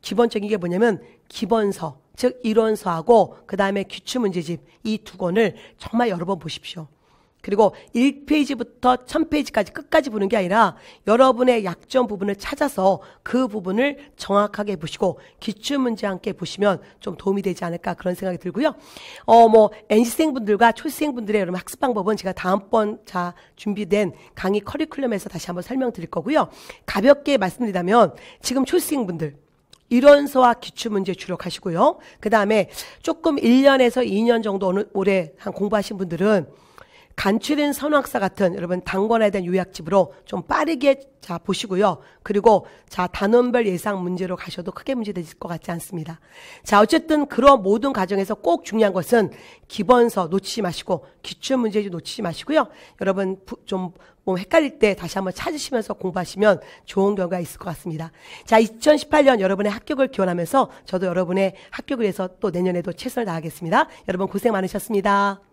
A: 기본적인 게 뭐냐면 기본서 즉 이론서하고 그 다음에 기출문제집 이 두 권을 정말 여러 번 보십시오. 그리고 1페이지부터 1000페이지까지 끝까지 보는 게 아니라 여러분의 약점 부분을 찾아서 그 부분을 정확하게 보시고 기출문제와 함께 보시면 좀 도움이 되지 않을까 그런 생각이 들고요. 뭐 NC생분들과 초시생분들의 여러분 학습 방법은 제가 다음번 자 준비된 강의 커리큘럼에서 다시 한번 설명드릴 거고요. 가볍게 말씀드리자면 지금 초시생분들 이론서와 기출문제 주력하시고요. 그 다음에 조금 1년에서 2년 정도 올해 한 공부하신 분들은 간추린 선학사 같은 여러분 단권에 대한 요약집으로 좀 빠르게 자 보시고요. 그리고 자 단원별 예상 문제로 가셔도 크게 문제되실 것 같지 않습니다. 자 어쨌든 그런 모든 과정에서 꼭 중요한 것은 기본서 놓치지 마시고 기출문제 놓치지 마시고요. 여러분 좀 뭐 헷갈릴 때 다시 한번 찾으시면서 공부하시면 좋은 결과가 있을 것 같습니다. 자 2018년 여러분의 합격을 기원하면서 저도 여러분의 합격을 위해서 또 내년에도 최선을 다하겠습니다. 여러분 고생 많으셨습니다.